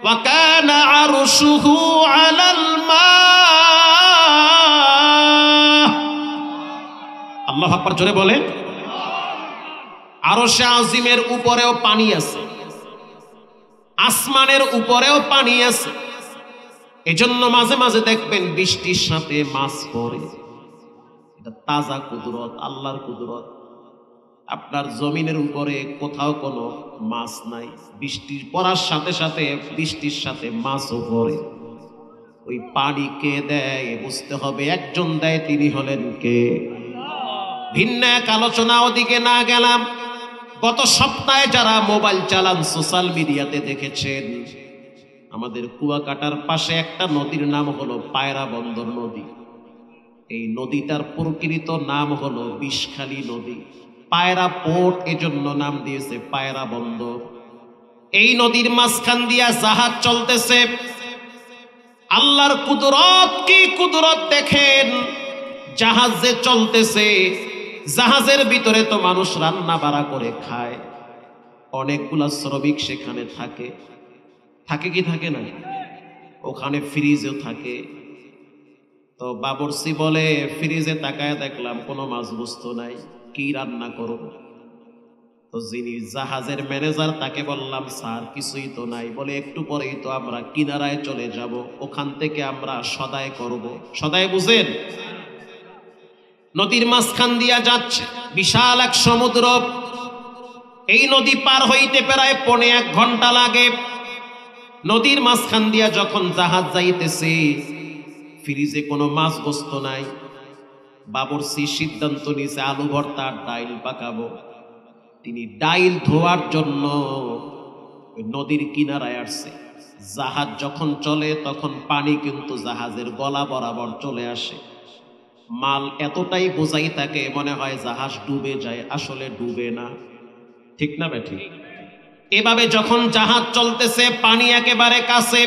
S1: ওয়া কানা আরশুহু আলাল মা। আল্লাহু আকবার জোরে বলেন। আরশে আজিমের উপরেও পানি আছে, আসমানের উপরেও পানি আছে। এজন্য মাঝে মাঝে দেখবেন বৃষ্টির সাথে মাছ পড়ে। এটা তাজা কুদরত, আল্লাহর কুদরত। আপনার জমিনের উপরে কোথাও কোনো মাছ নাই, বৃষ্টির পড়ার সাথে সাথে বৃষ্টির সাথে মাছও পড়ে। ওই পানি কে দেয় বুঝতে হবে, একজন দেয়, তিনি হলেন কে? ভিন্ন এক আলোচনা, ওদিকে না গেলাম। গত সপ্তাহে যারা মোবাইল চালান, সোশ্যাল মিডিয়াতে দেখেছেন, আমাদের কুয়াকাটার পাশে একটা নদীর নাম হলো পায়রা বন্দর নদী। এই নদীটার প্রকৃত নাম হলো বিষখালী নদী। পায়রা পোর্ট এজন্য নাম দিয়েছে পায়রা বন্দর। এই নদীর মাঝখান দিয়া জাহাজ চলতেছে। আল্লাহর কুদরত, কি কুদরত দেখেন! জাহাজ যে চলতেছে, জাহাজের ভিতরে তো মানুষ রান্না বাড়া করে খায়, অনেকগুলা শ্রমিক সেখানে থাকে। থাকে কি থাকে না? ওখানে ফ্রিজও থাকে। তো বাবরসি বলে, ফ্রিজে তাকায় দেখলাম কোনো মাছ বস্তু নাই, কি রান্না করব? তো যিনি জাহাজের ম্যানেজার, তাকে বললাম, স্যার কিছুই তো নাই। বলে, একটু পরেই তো আমরা কিনারায় চলে যাব, ওখান থেকে আমরা সদাই করব। সদাই বুঝেন? নদীর মাঝখান দিয়া যাচ্ছে বিশাল এক সমুদ্র। এই নদী পার হইতে প্রায় 1.25 ঘন্টা লাগে। নদীর মাঝখান দিয়া যখন জাহাজ যাইতেছে, ফ্রিজে কোনো মাছ গোস্ত নাই, বাবুর্চি সিদ্ধান্ত নিয়েছে আলু ভর্তা আর ডাইল পাকাবো। তিনি ডাইল ধোয়ার জন্য নদীর কিনারায় আসছে। জাহাজ যখন চলে তখন পানি কিন্তু জাহাজের গলা বরাবর চলে আসে। মাল এতটাই বোঝাই থাকে, মনে হয় জাহাজ ডুবে যায়, আসলে ডুবে না। ঠিক না বেঠিক? এভাবে যখন জাহাজ চলতেছে, পানি একেবারে কাছে,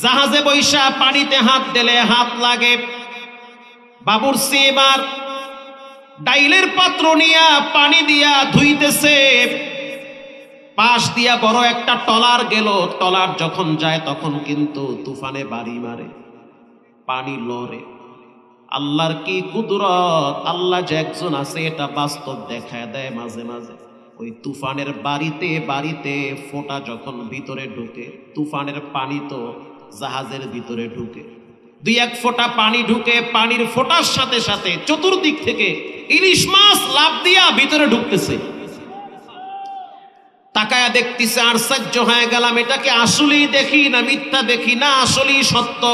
S1: জাহাজে বৈশা পানিতে হাত দিলে হাত লাগে। বাবুর্চি এবার ডাইলের পাত্র নিয়া পানি দিয়া ধুইতেছে। পাশ দিয়া বড় একটা টলার গেল, টলার যখন যায় তখন কিন্তু তুফানে বাড়ি মারে, পানি লড়ে। আল্লাহর কি কুদরত! আল্লাহ যে একজন আছে এটা বাস্তব দেখায় দেয় মাঝে মাঝে। ওই তুফানের বাড়িতে বাড়িতে ফোঁটা যখন ভিতরে ঢুকে, তুফানের পানি তো জাহাজের ভিতরে ঢুকে, দুই এক ফোঁটা পানি ঢুকে, পানির ফোঁটার সাথে সাথে চতুর্দিক থেকে ইলিশ মাছ লাফ দিয়া ভিতরে ঢুকতেছে। তাকায়া দেখতেছে, আশ্চর্য হয়ে গেলাম, এটাকে আসলেই দেখি না মিথ্যা দেখি, না আসলেই সত্য।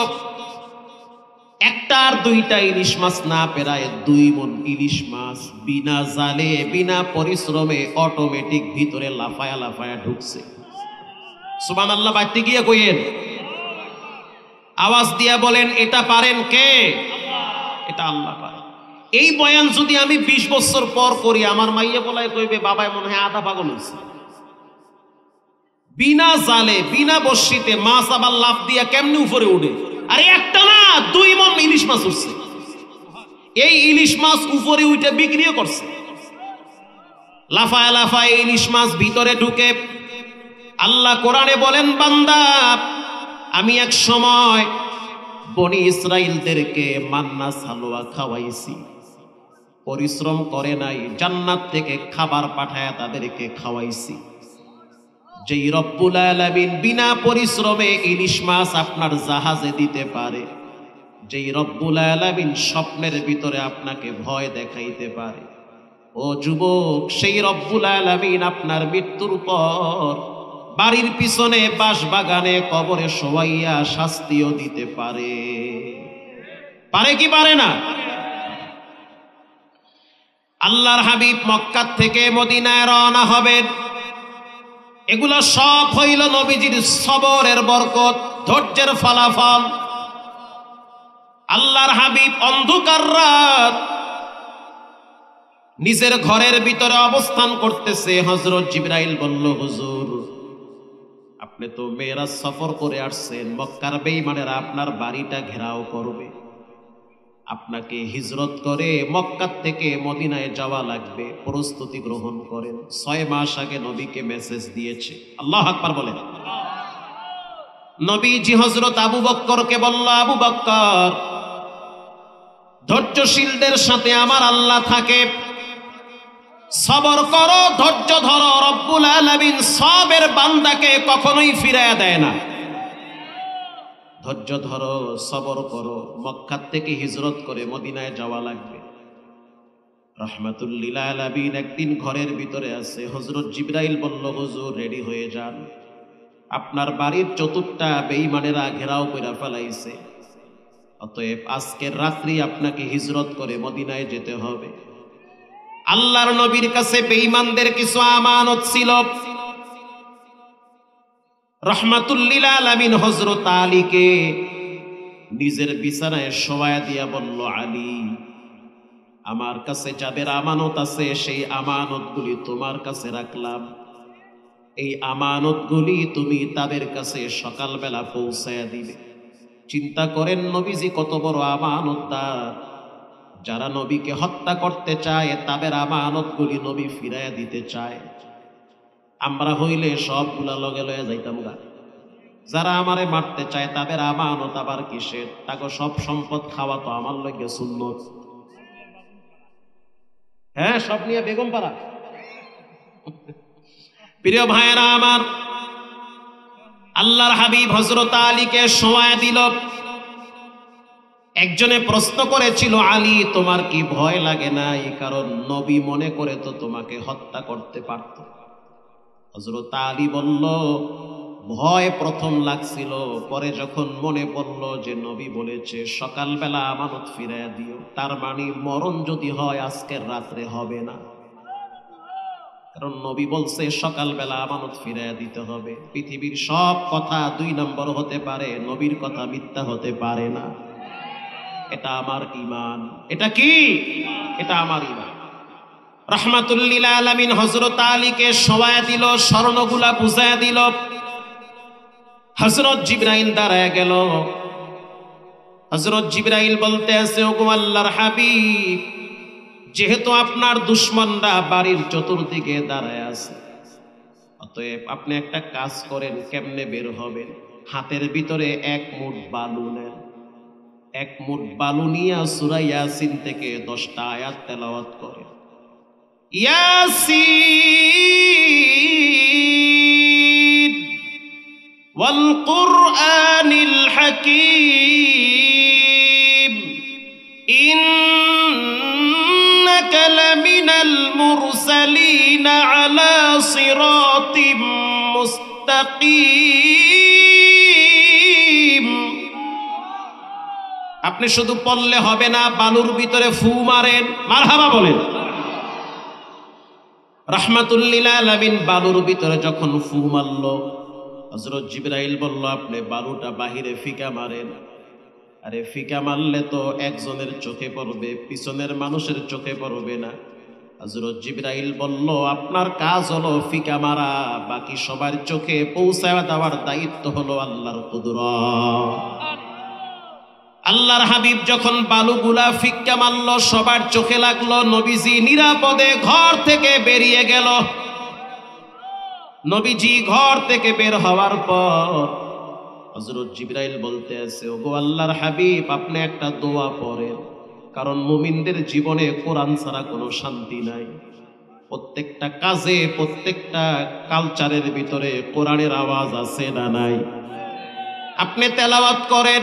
S1: একটা আর দুইটা ইলিশ মাছ না, প্রায় 2 মণ ইলিশ মাছ বিনা জালে বিনা পরিশ্রমে অটোমেটিক ভিতরে লাফায়া লাফায়া ঢুকছে। সুবহানাল্লাহ। বাইতে গিয়ে কইেন, আওয়াজ দিয়া বলেন, এটা পারেন কে? এটা আল্লাহ পারে। এই বয়ান যদি আমি 20 বছর পর করি, আমার মাইয়া বলায় কইবে বাবায় মনে হয় আধা পাগল হয়েছে। বিনা জালে বিনা বর্ষিতে মাছ আবার লাফ দিয়া কেমনে উপরে উঠে? আরে একটা না, 2 মণ ইলিশ মাছ উঠছে। এই ইলিশ মাছ উপরে উঠে বিক্রিও করছে। লাফায় লাফায় ইলিশ মাছ ভিতরে ঢুকে। আল্লাহ কোরআনে বলেন, বান্দা আমি এক সময় বনি ইসরাইলদেরকে মান্না সালোয়া খাওয়াইছি, পরিশ্রম করে নাই, জান্নাত থেকে খাবার পাঠায়া তাদেরকে খাওয়াইছি। যেই রব্বুল আলামিন বিনা পরিশ্রমে ইলিশ মাছ আপনার জাহাজে দিতে পারে, যেই রব্বুল আলামিন স্বপ্নের ভিতরে আপনাকে ভয় দেখাইতে পারে, ও যুবক, সেই রব্বুল আলামিন আপনার মৃত্যুর পর বাড়ির পিছনে বাঁশবাগানে কবরে শোয়াইয়া শাস্তিও দিতে পারে। পারে কি পারে না? আল্লাহর হাবিব মক্কা থেকে মদিনায় রওনা হবেন। এগুলো সব হইল নবীজির সবরের বরকত, ধৈর্যের ফলাফল। আল্লাহর হাবিব অন্ধকার রাত নিজের ঘরের ভিতরে অবস্থান করতেছে। হযরত জিবরাইল বলল, হুজুর আপনি তো মেরাজ সফর করে আসছেন, মক্কার বেঈমানেরা আপনার বাড়িটা ঘেরাও করবে, আপনাকে হিজরত করে মক্কা থেকে মদিনায় যাওয়া লাগবে, প্রস্তুতি গ্রহণ করেন। 6 মাস আগে নবীকে মেসেজ দিয়েছে। আল্লাহু আকবার বলেন। নবীজি হযরত আবু বকরকে বলল, আবু বকর, ধৈর্যশীলদের সাথে আমার আল্লাহ থাকে, সবর করো, ধৈর্য ধরো, রব্বুল আলামিন সবের বান্দাকে কখনোই ফিরায়া দেয় না। ধৈর্য ধরো, সবর করো, মক্কা থেকে হিজরত করে মদিনায় যাওয়া লাগবে। রাহমাতুল লিল আলামিন একদিন ঘরের ভিতরে আছে। হযরত জিবরাইল বলল, হুজুর রেডি হয়ে যান, আপনার বাড়ির চতুর্থটা বেঈমানেরা ঘেরাও করে ফেলাইছে, অতএব আজকের রাত্রি আপনাকে হিজরত করে মদিনায় যেতে হবে। আল্লাহর নবীর কাছে বেঈমানদের কিছু আমানত ছিল। রাহমাতুল লিল আলামিন হযরত আলীকে নিজের বিছানায় শোয়ায়া দিয়া বলল, আলী, আমার কাছে যাদের আমানত আছে সেই আমানতগুলি তোমার কাছে রাখলাম, এই আমানতগুলি তুমি তাদের কাছে সকালবেলা পৌঁছায়া দিবে। চিন্তা করেন নবীজি কত বড় আমানতদার। যারা নবীকে হত্যা করতে চায় তাদের আমানতগুলি নবী ফিরাইয়া দিতে চায়। আমরা হইলে সবগুলা লগে লয়ে যাইতাম গা। যারা আমারে মারতে চায় তাদের আমানত আবার কিসের? তাকে সব সম্পদ খাওয়া তো আমার লগে সুন্নত। হ্যাঁ, সব নিয়ে বেগম পাড়া। প্রিয় ভাইয়েরা আমার, আল্লাহর হাবিব হযরত আলীকে শোয়ায়া দিল। একজনে প্রশ্ন করেছিল, আলী তোমার কি ভয় লাগে নাই? কারণ নবী মনে করে তো তোমাকে হত্যা করতে পারত। হযরত আলী বলল, ভয় প্রথম লাগছিল, পরে যখন মনে পড়ল যে নবী বলেছে সকালবেলা আমানত ফিরাইয়া দিও, তার মানে মরণ যদি হয় আজকের রাত্রে হবে না, কারণ নবী বলছে সকালবেলা আমানত ফিরাইয়া দিতে হবে। পৃথিবীর সব কথা 2 নম্বর হতে পারে, নবীর কথা মিথ্যা হতে পারে না। এটা আমার ঈমান। এটা কি? এটা আমার ঈমান। রাহমাতুল লিল আলামিন হযরত আলীকে শোয়ায়া দিল, স্বর্ণগুলা বুঝায়া দিল। হযরত জিবরাইল দাঁড়ায় গেল। হযরত জিবরাইল বলতে আছে, ওগো আল্লাহর হাবিব, যেহেতু আপনার দুশমনরা বাড়ির চতুর্দিকে দাঁড়ায় আছে, অতএব আপনি একটা কাজ করেন, কেমনে বের হবেন? হাতের ভিতরে 1 মুঠ বালু নেন। 1 মুঠ বালু নিয়ে সূরা ইয়াসিন থেকে 10টা আয়াত তেলাওয়াত করেন। ইয়াসিন ওয়াল কুরআনিল হাকীম ইন্নাকা লামিনাল মুরসালিন আলা সিরাতিম মুস্তাকিম। আপনি শুধু পড়লে হবে না, বালুর ভিতরে ফু মারেন। মারহাবা বলেন। রাহমাতুল লিল আলামিন বালুর ভিতরে যখন ফু মারল, হযরত জিবরাইল বলল, আপনি বালুটা বাহিরে ফিকা মারেন। আরে ফিকা মারলে তো একজনের চোখে পড়বে, পিছনের মানুষের চোখে পড়বে না। হযরত জিবরাইল বলল, আপনার কাজ হলো ফিকা মারা, বাকি সবার চোখে পৌঁছায় দেওয়ার দায়িত্ব হলো আল্লাহর কুদরত। আল্লাহর হাবিব যখন বালুগুলা ফিক্কা মারল, সবার চোখে লাগলো, নবীজি নিরাপদে ঘর থেকে বেরিয়ে গেল। নবীজি ঘর থেকে বের হওয়ার পর হযরত জিবরাইল বলতে আছে, ওগো আল্লাহর হাবিব, আপনি একটা দোয়া পড়েন, কারণ মুমিনদের জীবনে কোরআন ছাড়া কোনো শান্তি নাই। প্রত্যেকটা কাজে, প্রত্যেকটা কালচারের ভিতরে কোরআনের আওয়াজ আছে না নাই? আপনি তেলাওয়াত করেন,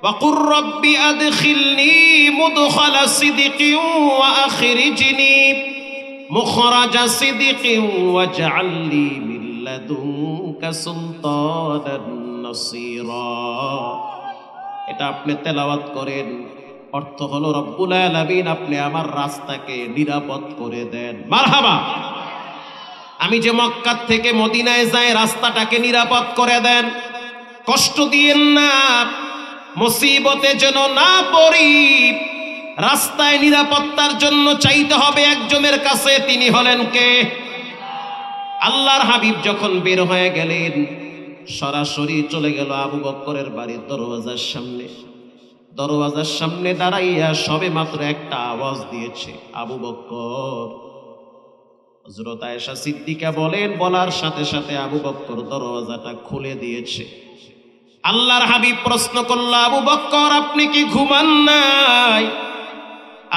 S1: وقل رب أدخلني مدخل صدق وأخرجني مخرج صدق واجعل لي من لدنك سلطانا نصيرا। এটা আপনি তেলাওয়াত করেন, অর্থ হলো রব্বুল আলামিন আপনি আমার রাস্তাকে নিরাপদ করে দেন। মারহাবা। আমি যে মক্কা থেকে মদিনায় যাই, রাস্তাটাকে নিরাপদ করে দেন, কষ্ট দিয়েন না, মুসিবতে যেন না পড়ি। রাস্তায় নিরাপত্তার জন্য চাইতে হবে একজনের কাছে, তিনি হলেন কে? আল্লাহর হাবিব যখন বের হয়ে গেলেন, সরাসরি চলে গেল আবু বকরের বাড়ির দরওয়াজার সামনে। দরওয়াজার সামনে দাঁড়াইয়া সবে মাত্র একটা আওয়াজ দিয়েছে, আবু বকর। হযরত আয়েশা সিদ্দিকা বলেন, বলার সাথে সাথে আবু বকর দরওয়াজাটা খুলে দিয়েছে। আল্লাহর হাবিব প্রশ্ন করল, আবু বকর, আপনি কি ঘুমান নাই?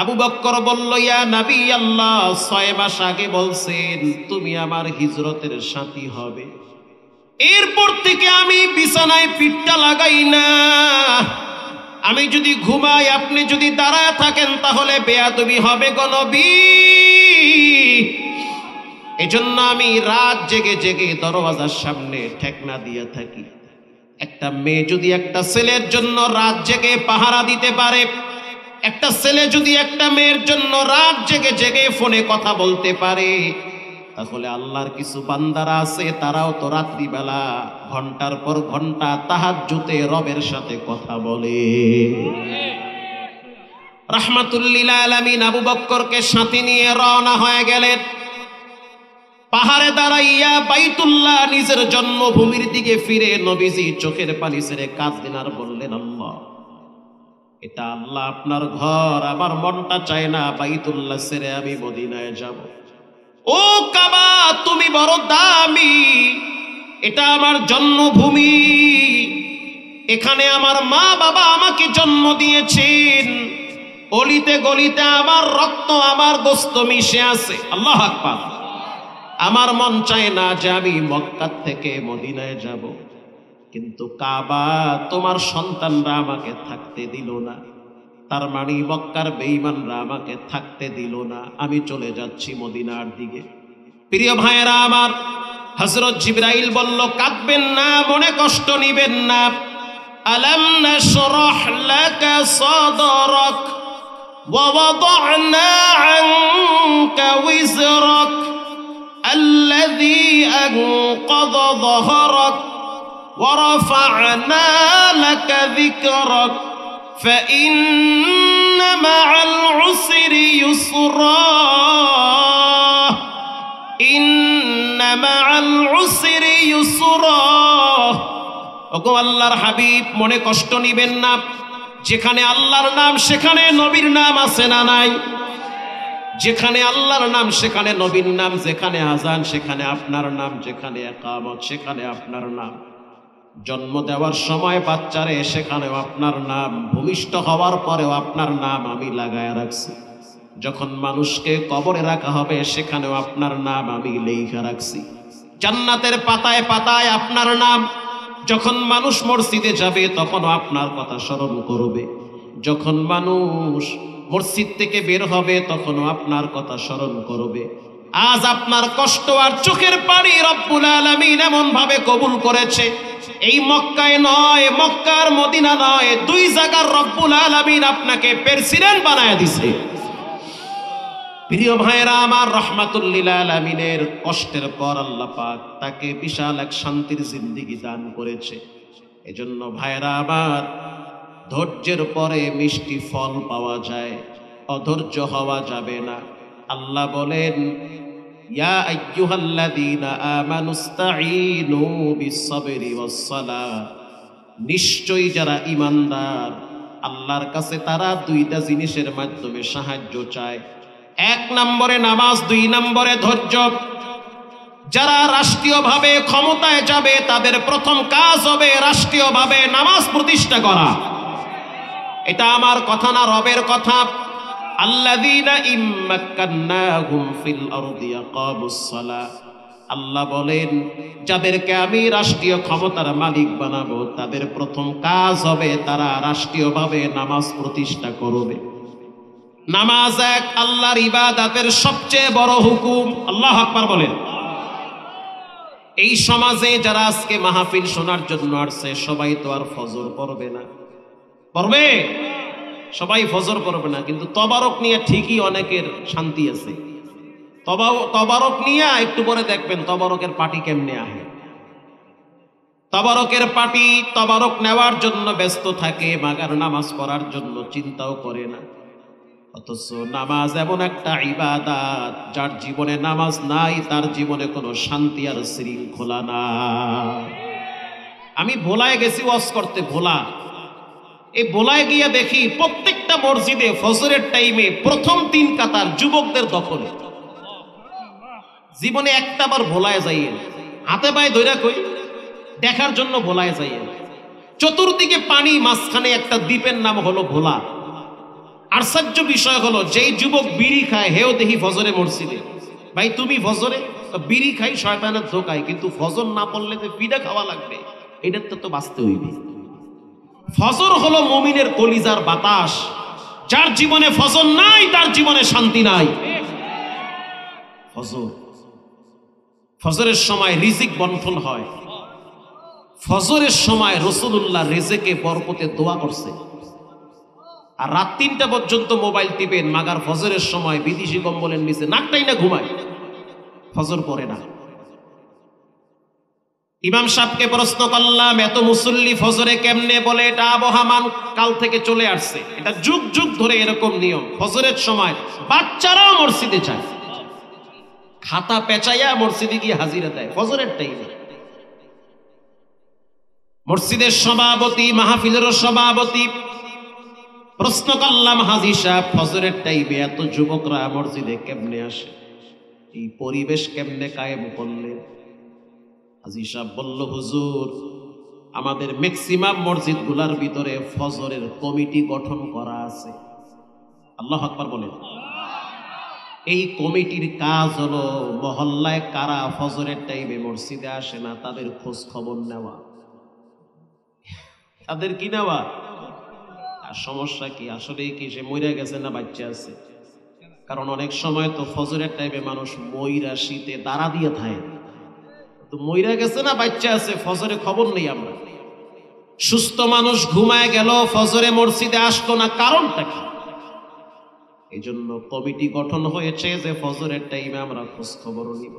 S1: আবু বকর বলল, ইয়া নবী আল্লাহ, 6 মাস আগে বলছেন তুমি আমার হিজরতের সাথী হবে, এরপর থেকে আমি বিছানায় পিঠটা লাগাই না। আমি যদি ঘুমাই, আপনি যদি দাঁড়ায় থাকেন, তাহলে বেয়াদবি হবে গো নবী। এজন্য আমি রাত জেগে জেগে দরওয়াজার সামনে ঠেকনা দিয়ে থাকি। একটা মেয়ে যদি একটা ছেলের জন্য রাত জেগে পাহারা দিতে পারে, একটা ছেলে যদি একটা মেয়ের জন্য রাত জেগে জেগে ফোনে কথা বলতে পারে, তাহলে আল্লাহর কিছু বান্দারা আছে, তারাও তো রাত্রিবেলা ঘন্টার পর ঘন্টা তাহাজ্জুদে রবের সাথে কথা বলে। রাহমাতুল লিল আলামিন আবু বকরকে সাথে নিয়ে রওনা হয়ে গেলেন। পাহাড়ে দাঁড়াইয়া বাইতুল্লাহ, নিজের জন্মভূমির দিকে ফিরে নবীজি চোখের পানি ছেড়ে কাঁদলেন আর বললেন, আল্লাহ, এটা আল্লাহ আপনার ঘর, আমার মনটা চায় না বাইতুল্লাহ ছেড়ে আমি মদিনায় যাব। ও কাবা, তুমি বড় দামি, এটা আমার জন্মভূমি, এখানে আমার মা বাবা আমাকে জন্ম দিয়েছেন, অলিতে গলিতে আমার রক্ত, আমার গোশত মিশে আছে। আল্লাহু আকবার। আমার মন চায় না যে আমি মক্কা থেকে মদিনায় যাব, কিন্তু কাবা, তোমার সন্তানরা আমাকে থাকতে দিল না, তার মানে মক্কার বেঈমানরা আমাকে থাকতে দিল না, আমি চলে যাচ্ছি মদিনার দিকে। প্রিয় ভাইয়েরা আমার, হযরত জিবরাইল বলল, কাঁদবেন না, মনে কষ্ট নিবেন না। আলাম নাশরাহ লাকা সাদরাক ওয়া ওয়াদা'না আনকা ওয়িজরাক আল্লাযী আনকাযা যহরাক ওয়া রাফা'না লাকা যিকরাক ফাইন্না মা'আল উসরি ইউসরা ইন্না মা'আল উসরি ইউসরা। ওগো আল্লাহর হাবিব, মনে কষ্ট নিবেন না। যেখানে আল্লাহর নাম সেখানে নবীর নাম আছে না নাই? যেখানে আল্লাহর নাম সেখানে নবীর নাম, যেখানে আজান সেখানে আপনার নাম, যেখানে ইকামত সেখানে আপনার নাম, জন্ম দেওয়ার সময় বাচ্চারে সেখানেও আপনার নাম, ভূমিষ্ঠ হওয়ার পরেও আপনার নাম আমি লাগায় রাখছি। যখন মানুষকে কবরে রাখা হবে সেখানেও আপনার নাম আমি লেখা রাখছি। জান্নাতের পাতায় পাতায় আপনার নাম। যখন মানুষ মসজিদে যাবে তখনও আপনার কথা স্মরণ করবে। যখন মানুষ মসজিদ থেকে বের হবে তখনও আপনার কথা স্মরণ করবে। আজ আপনার কষ্ট আর চোখের পানি রব্বুল আলামিন এমন ভাবে কবুল করেছে, এই মক্কায় নয়, মক্কার মদিনা নয়, দুই জায়গার রব্বুল আলামিন আপনাকে প্রেসিডেন্ট বানায় দিছে। প্রিয় ভাইরা আমার, রাহমাতুল লিল আলামিনের কষ্টের পর আল্লাহ পাক তাকে বিশাল এক শান্তির জিন্দেগি দান করেছে। এজন্য ভাইরা আমার, ধৈর্যের পরে মিষ্টি ফল পাওয়া যায়, অধৈর্য হওয়া যাবে না। আল্লাহ বলেন, ইয়া আইয়ুহাল্লাযীনা আমানুস্তাঈনু বিস-সাবরি ওয়াস-সালাহ, নিশ্চয়ই যারা ঈমানদার আল্লাহর কাছে তারা দুইটা জিনিসের মাধ্যমে সাহায্য চায়। এক নম্বরে নামাজ, দুই নম্বরে ধৈর্য। যারা রাষ্ট্রীয়ভাবে ক্ষমতায় যাবে তাদের প্রথম কাজ হবে রাষ্ট্রীয়ভাবে নামাজ প্রতিষ্ঠা করা। এটা আমার কথা না, রবের কথা। আল্লাযীনা ইম্মাক্কান্নাহুম ফিল আরদি আকামুস-সালাহ, আল্লাহ বলেন যাদেরকে আমি রাষ্ট্রীয় ক্ষমতার মালিক বানাবো তাদের প্রথম কাজ হবে তারা রাষ্ট্রীয়ভাবে নামাজ প্রতিষ্ঠা করবে। নামাজ এক আল্লাহর ইবাদতের সবচেয়ে বড় হুকুম। আল্লাহু আকবার বলেন। এই সমাজে যারা আজকে মাহফিল শোনার জন্য আসছে সবাই তো আর ফজর পড়বে না। পড়বে? সবাই ফজর পড়বে না, কিন্তু তবারক নিয়ে ঠিকই অনেকের শান্তি আছে। তবারক নিয়ে একটু পরে দেখবেন তবারকের পার্টি কেমনে আহে। তবারকের পার্টি তবারক নেওয়ার জন্য ব্যস্ত থাকে, মাগার নামাজ পড়ার জন্য চিন্তাও করে না। অথচ নামাজ এমন একটা ইবাদত, যার জীবনে নামাজ নাই তার জীবনে কোনো শান্তি আর শৃঙ্খলা নাই। আমি ভোলায় গেছি ওয়াজ করতে, ভোলা। এই ভোলায় গিয়ে দেখি প্রত্যেকটা মসজিদে ফজরের টাইমে প্রথম 3 কাতার যুবকদের দখলে। জীবনে একটাবার ভোলায় যাইয়েন, হাতে পায়ে ধইরা কই দেখার জন্য ভোলায় যাইয়েন। চতুর্দিকে পানি, মাঝখানে একটা দ্বীপের নাম হলো ভোলা। আশ্চর্য বিষয় হলো, যেই যুবক বিড়ি খায় হেও দেখি ফজরে মসজিদে। ভাই তুমি ফজরে বিড়ি খাই শয়তানের ধোকায়, কিন্তু ফজর না পড়লে যে পিঠা খাওয়া লাগবে এটার তো বাঁচতে হইবে। ফজর হলো মুমিনের কলিজার বাতাস। যার জীবনে ফজর নাই তার জীবনে শান্তি নাই। ফজরের সময় রিজিক বন্টন হয়। ফজরের সময় রাসূলুল্লাহ রিজিকে বরকতে দোয়া করছে। আর রাত 3টা পর্যন্ত মোবাইল টিপেন, মাগার ফজরের সময় বিদেশি কম্বলের নিচে নাকটাই না ঘুমায়, ফজর পড়ে না। ইমাম সাহেবকে প্রশ্ন করলাম, এত মুসল্লি ফজরে কেমনে? বলে এটা আবহামান কাল থেকে চলে আসছে, এটা যুগ যুগ ধরে এরকম নিয়ম। ফজরের সময় বাচ্চারাও মসজিদে যায়, খাতা পেঁচাইয়া মসজিদে গিয়ে হাজিরা দেয় ফজরের টাইমে। মসজিদের সভাপতি, মাহফিলেরও সভাপতি, প্রশ্ন করলাম, হাজী সাহেব ফজরের টাইমে এত যুবকরা মসজিদে কেমনে আসে, এই পরিবেশ কেমনে কায়েম করলেন? হাজী সাহেব বলল, হুজুর আমাদের ম্যাক্সিমাম মসজিদ গুলার ভিতরে ফজরের কমিটি গঠন করা আছে। আল্লাহু আকবার বলেন। এই কমিটির কাজ হলো মহল্লায় কারা ফজরের টাইমে মসজিদে আসে না তাদের খোঁজ খবর নেওয়া। তাদের কি নেওয়া? আর সমস্যা কি? আসলে কি সে মইরা গেছে না বাচ্চা আছে? কারণ অনেক সময় তো ফজরের টাইমে মানুষ মইরা শীতে দাঁড়া দিয়ে থাকে, তো মইরা গেছে না বাচ্চা আছে, ফজরে খবর নেই আমরা। সুস্থ মানুষ ঘুমায় গেল, ফজরে মসজিদে আসলো না, কারণটা কি? এই জন্য কমিটি গঠন হয়েছে যে ফজরের টাইমে আমরা খোঁজ খবর নিব।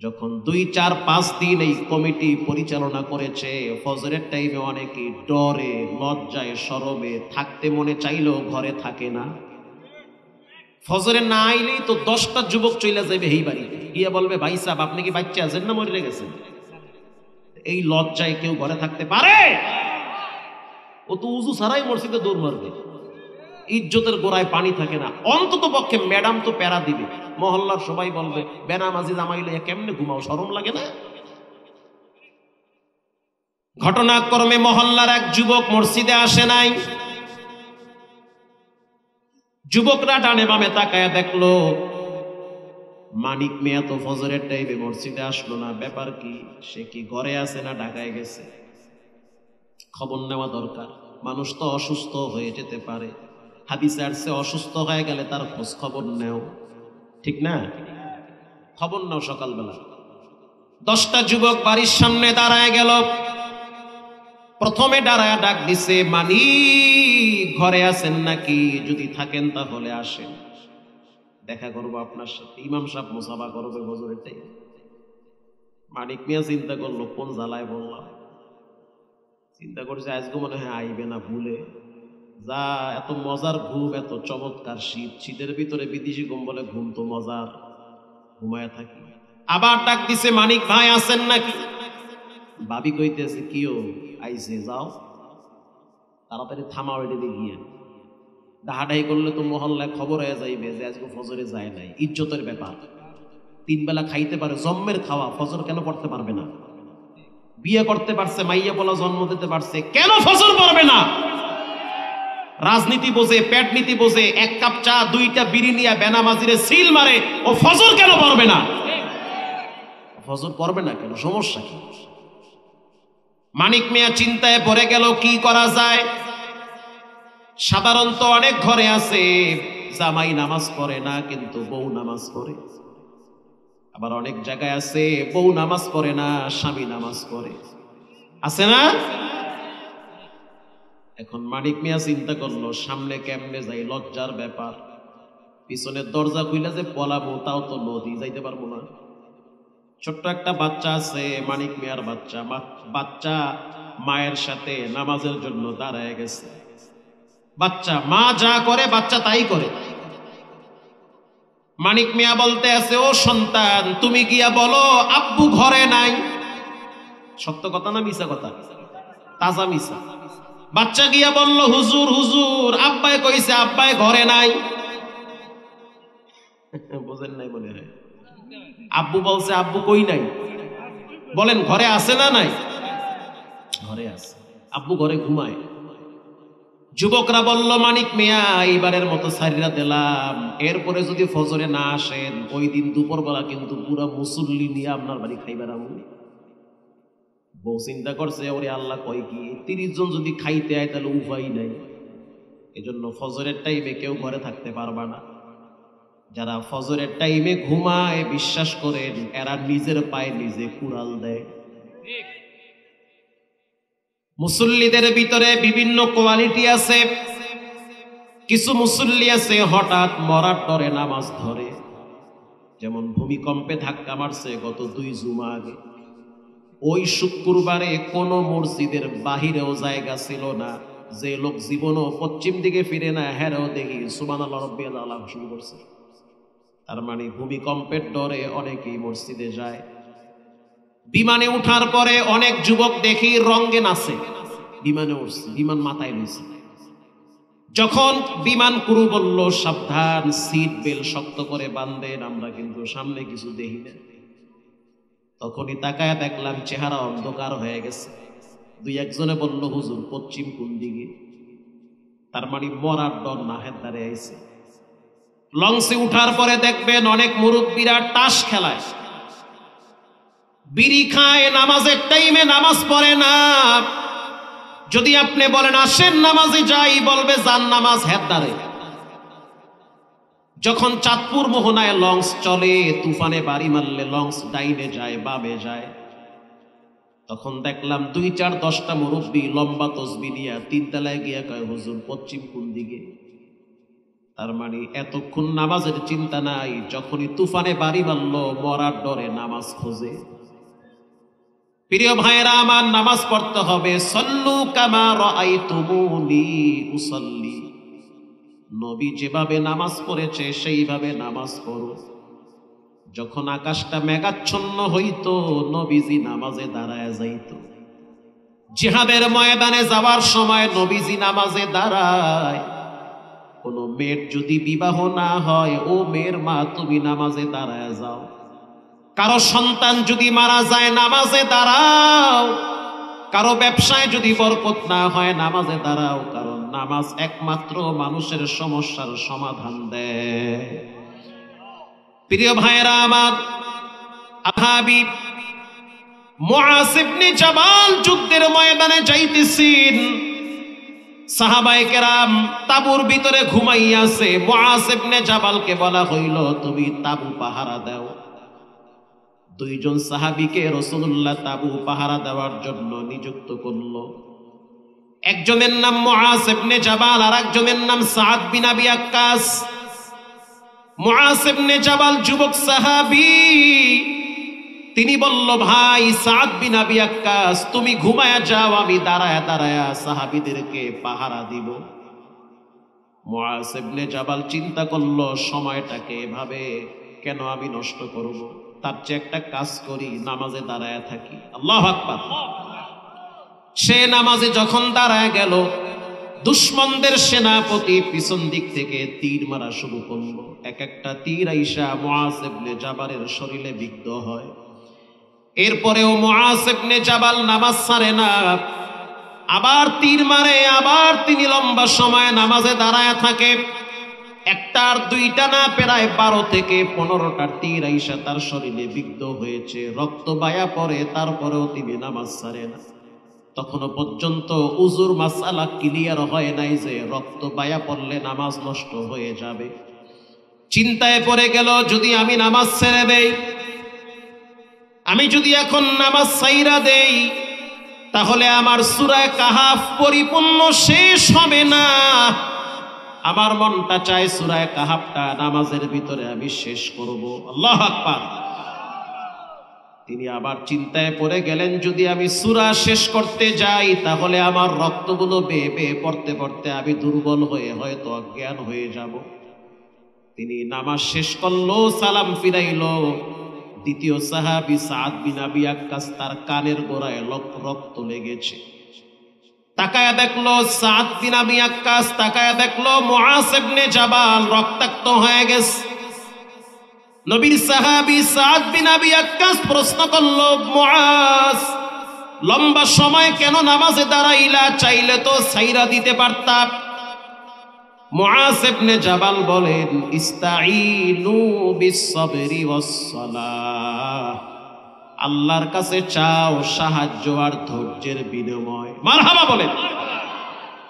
S1: যখন 2, 4, 5 দিন এই কমিটি পরিচালনা করেছে, ফজরের টাইমে অনেকে ডরে, লজ্জায়, শরমে থাকতে মনে চাইলেও ঘরে থাকে না। ফজরে না আইলেই তো 10টা যুবক চলে যাবে এই বাড়িতে, গিয়ে বলবে ভাই সাহেব আপনি কি বাচ্চা আছেন না মরে গেছেন? এই লজ্জায় কেউ ঘরে থাকতে পারে? ও তো উজু ছাড়াই মসজিদে দৌড় মারবে, ইজ্জতের গোড়ায় পানি থাকে না। অন্তত পক্ষে ম্যাডাম তো প্যারা দিবে, মহল্লার সবাই বলবে বেনামাজি জামাই লইয়া কেমনে ঘুমাও, শরম লাগে না? ঘটনাক্রমে মহল্লার এক যুবক মসজিদে আসে নাই। যুবকরা ডানে বামে তাকায়া দেখলো মানিক মিয়া তো ফজরের টাইমে মসজিদে আসলো না, ব্যাপার কি? সে কি ঘরে আছে না ঢাকায় গেছে? খবর নেওয়া দরকার। মানুষ তো অসুস্থ হয়ে যেতে পারে, হাদিসে আসছে অসুস্থ হয়ে গেলে তার খোঁজ খবর নেও, ঠিক না? খবর নাও সকালবেলা। 10টা যুবক বাড়ির সামনে দাঁড়ায় গেল। প্রথমে দাঁড়ায় ডাক দিছে, মানিক ঘরে আছেন নাকি? যদি থাকেন তাহলে আসেন, দেখা করবো আপনার সাথে। ইমাম সাহেব মুসাফা করবে ফজরের টাইমে। মানিক মিয়া চিন্তা করলো কোন জ্বালায় বললাম। চিন্তা করছে আজকে মনে হয় আইবে না, ভুলে যা। এত মজার ঘুম, এত চমৎকার শীত, শীতের ভিতরে বিদেশি কম্বলে ঘুম তো মজার, ঘুমায় থাকি। আবার ডাক দিছে, মানিক ভাই আছেন নাকি? ভাবি কইতেছে কিও আইছে, যাও তাড়াতাড়ি থামাও, এটা গিয়ে ডাহাডাহি করলে তো মহল্লায় খবর হয়ে যাইবে যে আজকে ফজরে যায় নাই। ইজ্জতের ব্যাপার, 3 বেলা খাইতে পারে, জম্মের খাওয়া, ফজর কেন পড়তে পারবে না? বিয়ে করতে পারছে, মাইয়া বলা জন্ম দিতে পারছে, কেন ফজর পড়বে না? রাজনীতি বোঝে, পেট নীতি বোঝে, 1 কাপ চা 2টা বিড়ি নিয়ে বেনামাজিরে সিল মারে, ও ফজর কেন পড়বে না? ফজর পড়বে না কেন, সমস্যা কি? মানিক মিয়া চিন্তায় পড়ে গেল কি করা যায়। সাধারণত অনেক ঘরে আছে জামাই নামাজ পড়ে না কিন্তু বউ নামাজ পড়ে, আবার অনেক জায়গায় আছে বউ নামাজ পড়ে না স্বামী নামাজ পড়ে, আছে না? এখন মানিক মিয়া চিন্তা করলো সামনে কেমনে যাই, লজ্জার ব্যাপার। পিছনের দরজা খুইলা যে পলাবো তাও তো নদী, যাইতে পারবো না। ছোট্ট একটা বাচ্চা আছে, মানিক মিয়ার বাচ্চা। বাচ্চা মায়ের সাথে নামাজের জন্য দাঁড়ায় গেছে। বাচ্চা মা যা করে বাচ্চা তাই করে। মানিক মিয়া বলতে আছে, ও সন্তান তুমি গিয়া বলো আব্বু ঘরে নাই। সত্য কথা না মিছা কথা? তাজা মিছা। বাচ্চা গিয়া বলল, হুজুর হুজুর আব্বাই কইছে আব্বাই ঘরে নাই। বোঝেন নাই মনে হয়। আব্বু বলছে আব্বু কই নাই? বলেন ঘরে আছে না নাই? ঘরে আছে। আব্বু ঘরে ঘুমায়। যুবকরা বলল, মানিক মিয়া এইবারের মতো সারিরা দিলাম, এরপরে যদি ফজরে না আসেন ওই দিন দুপুরবেলা কিন্তু পুরা মুসল্লি নিয়ে আপনার বাড়ি খাইবার আমু। বউ চিন্তা করছে, ওরে আল্লাহ কয় কি, 30 জন যদি খাইতে হয় তাহলে উপায় নাই। এজন্য ফজরের টাইমে কেউ ঘরে থাকতে পারবা না। যারা ফজরের টাইমে ঘুমায় বিশ্বাস করেন এরা নিজের পায়ে নিজে কুড়াল দেয়। মুসল্লিদের ভিতরে বিভিন্ন কোয়ালিটি আছে। কিছু মুসল্লি আছে হঠাৎ মরার ডরে নামাজ ধরে, যেমন ভূমিকম্পে ধাক্কা মারছে গত 2 জুমা আগে। ওই শুক্রবারে কোন মসজিদের বাহিরেও জায়গা ছিল না, যে লোক জীবনও পশ্চিম দিকে ফিরে না হেরেও দেখি সুবহানাল্লাহ রাব্বিল আলা শুরু করছে। তার মানে ভূমিকম্পের ডরে অনেকেই মসজিদে যায়। বিমানে উঠার পরে অনেক যুবক দেখি রঙ্গে নাচে। বিমানে উঠছে, বিমান মাথায় লইছে। যখন বিমান ক্রু বলল সাবধান, সিট বেল্ট শক্ত করে বাঁধেন, আমরা কিন্তু সামনে কিছু দেখি না। তখনই তাকায় দেখলাম চেহারা অন্ধকার হয়ে গেছে। 2-1 জনে বলল, হুজুর পশ্চিম কোন দিকে? তার মানে মরার ডর না হেদ দাঁড়িয়ে আইছে। লঞ্চে উঠার পরে দেখবেন অনেক মুরব্বীরা তাস খেলায়, বিড়ি খায়, নামাজের টাইমে নামাজ পড়ে না। যদি আপনি বলেন আসেন নামাজে যাই, বলবে যান নামাজ হেদ দাঁড়ে। যখন চাঁদপুর মোহনায় লঞ্চ চলে, তুফানে বাড়ি মারলে লঞ্চ ডাইনে যায় বামে যায়, তখন দেখলাম 2-4-10টা মুরব্বী লম্বা তসবি নিয়ে 3 তলায় গিয়া কয়, হুজুর পশ্চিম কোন দিকে? তার মানে এতক্ষণ নামাজের চিন্তা নাই, যখনই তুফানে বাড়ি মারল মরার ডরে নামাজ খোঁজে। প্রিয় ভাইরা আমার, নামাজ পড়তে হবে। সল্লু কামা রাআইতুমুনি উসাল্লি, নবী যেভাবে নামাজ পড়েছে সেইভাবে নামাজ পড়ো। যখন আকাশটা মেঘাচ্ছন্ন হইতো নবীজি নামাজে দাঁড়ায় যাইত। জিহাদের ময়দানে যাওয়ার সময় নবীজি নামাজে দাঁড়ায়। কোন মেয়ের যদি বিবাহ না হয়, ও মেয়ের মা তুমি নামাজে দাঁড়ায় যাও। কারো সন্তান যদি মারা যায় নামাজে দাঁড়াও। কারো ব্যবসায় যদি বরকত না হয় নামাজে দাঁড়াও, কারণ নামাজ একমাত্র মানুষের সমস্যার সমাধান দেয়। প্রিয় ভাইরা আমার, হাবিব মুআজ ইবনে জাবাল যুদ্ধের ময়দানে যাইতেছেন। সাহাবায়ে কেরাম তাঁবুর ভিতরে ঘুমাইয়াছে। মুআজ ইবনে জাবালকে বলা হইল, তুমি তাঁবু পাহারা দাও। 2 জন সাহাবীকে রাসূলুল্লাহ তাঁবু পাহারা দেওয়ার জন্য নিযুক্ত করল। একজনের নাম মুআজ ইবনে জাবাল, আর একজনের নাম সাদ বিন আবি আক্কাস। মুআজ ইবনে জাবাল যুবক সাহাবী, তিনি বলল, ভাই সাদ বিন আবি আক্কাস, তুমি ঘুমায়া যাও, আমি দাঁড়ায়া দাঁড়ায়া সাহাবীদেরকে পাহারা দিব। মুআজ ইবনে জাবাল চিন্তা করলো, সময়টাকে এভাবে কেন আমি নষ্ট করব, তার চেয়ে একটা কাজ করি, নামাজে দাঁড়ায়া থাকি। আল্লাহু আকবার। সে নামাজে যখন দাঁড়ায় গেল, দুশমনদের সেনাপতি পিছন দিক থেকে তীর মারা শুরু করলো। এক একটা তীর আইসা মুআজ ইবনে জাবালের শরীরে বিদ্ধ হয়। এরপরেও মুআজ ইবনে জাবাল নামাজ ছাড়ে না, আবার তীর মারে, আবার তিনি লম্বা সময় নামাজে দাঁড়ায় থাকে। একটার দুইটা না, প্রায় 12 থেকে 15টা তীর আইসা তার শরীরে বিদ্ধ হয়েছে, রক্ত বায়া পড়ে, তারপরেও তিনি নামাজ ছাড়ে না। তখনও পর্যন্ত উজুর মাসআলা ক্লিয়ার হয় নাই যে রক্ত বায়া পড়লে নামাজ নষ্ট হয়ে যাবে। চিন্তায় পড়ে গেল, যদি আমি নামাজ ছেড়ে দেই, আমি যদি এখন নামাজ ছাইরা দেই, তাহলে আমার সূরা কাহাফ পরিপূর্ণ শেষ হবে না। আমার মনটা চায় সূরা কাহাফটা নামাজের ভিতরে আমি শেষ করব। আল্লাহু আকবার। তিনি আবার চিন্তায় পড়ে গেলেন, যদি আমি সূরা শেষ করতে যাই, তাহলে আমার রক্তগুলো বেয়ে বেয়ে পড়তে পড়তে আমি দুর্বল হয়ে হয়তো অজ্ঞান হয়ে যাব। তিনি নামাজ শেষ করলো, সালাম ফিরাইলো। দ্বিতীয় সাহাবী সাদ বিন আবি আক্কাস, তার কানের গোড়ায় রক্ত লেগেছে। তাকায়া দেখলো সাদ বিন আবি আক্কাস, তাকায়া দেখলো মুআজ ইবনে জাবাল রক্তাক্ত হয়ে গেছে। নবীর সাহাবী সাদ বিন আবি আক্কাস প্রশ্ন করলো, মুআজ, লম্বা সময় কেন নামাজে দাঁড়াইলা? চাইলে তো ছাইরা দিতে পারতা। মুআজ ইবনে জাবাল বলেন, ইস্তাঈনু বিস-সাবরি ওয়াস-সালাহ, আল্লাহর কাছে চাও সাহায্য আর ধৈর্যের বিনিময়। মারহাবা বলেন।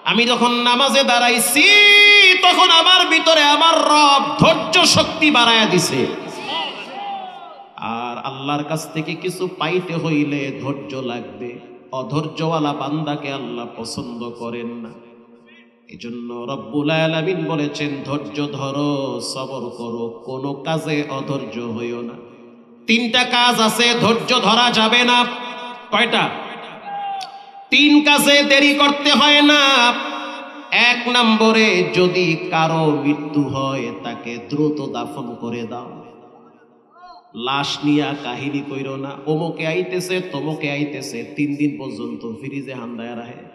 S1: আমি যখন নামাজে দাঁড়াইছি, তখন আমার ভিতরে আমার রব ধৈর্য শক্তি বাড়ায়া দিছে। আর আল্লাহর কাছ থেকে কিছু পাইতে হইলে ধৈর্য লাগবে। অধৈর্যওয়ালা বান্দাকে আল্লাহ পছন্দ করেন না। এজন্য রব্বুল আলামিন বলেছেন, ধৈর্য ধরো, সবর করো, কোনো কাজে অধৈর্য হইও না। 3টা কাজ আছে ধৈর্য ধরা যাবে না। কয়টা? 3 কাজে দেরি করতে হয় না। 1 নম্বরে, যদি কারো মৃত্যু হয় তাকে দ্রুত দাফন করে দাও। লাশ নিয়া কাহিনী কইরো না, অমুকে আইতেছে তমুকে আইতেছে, 3 দিন পর্যন্ত ফ্রিজে হান্দায় রাখে,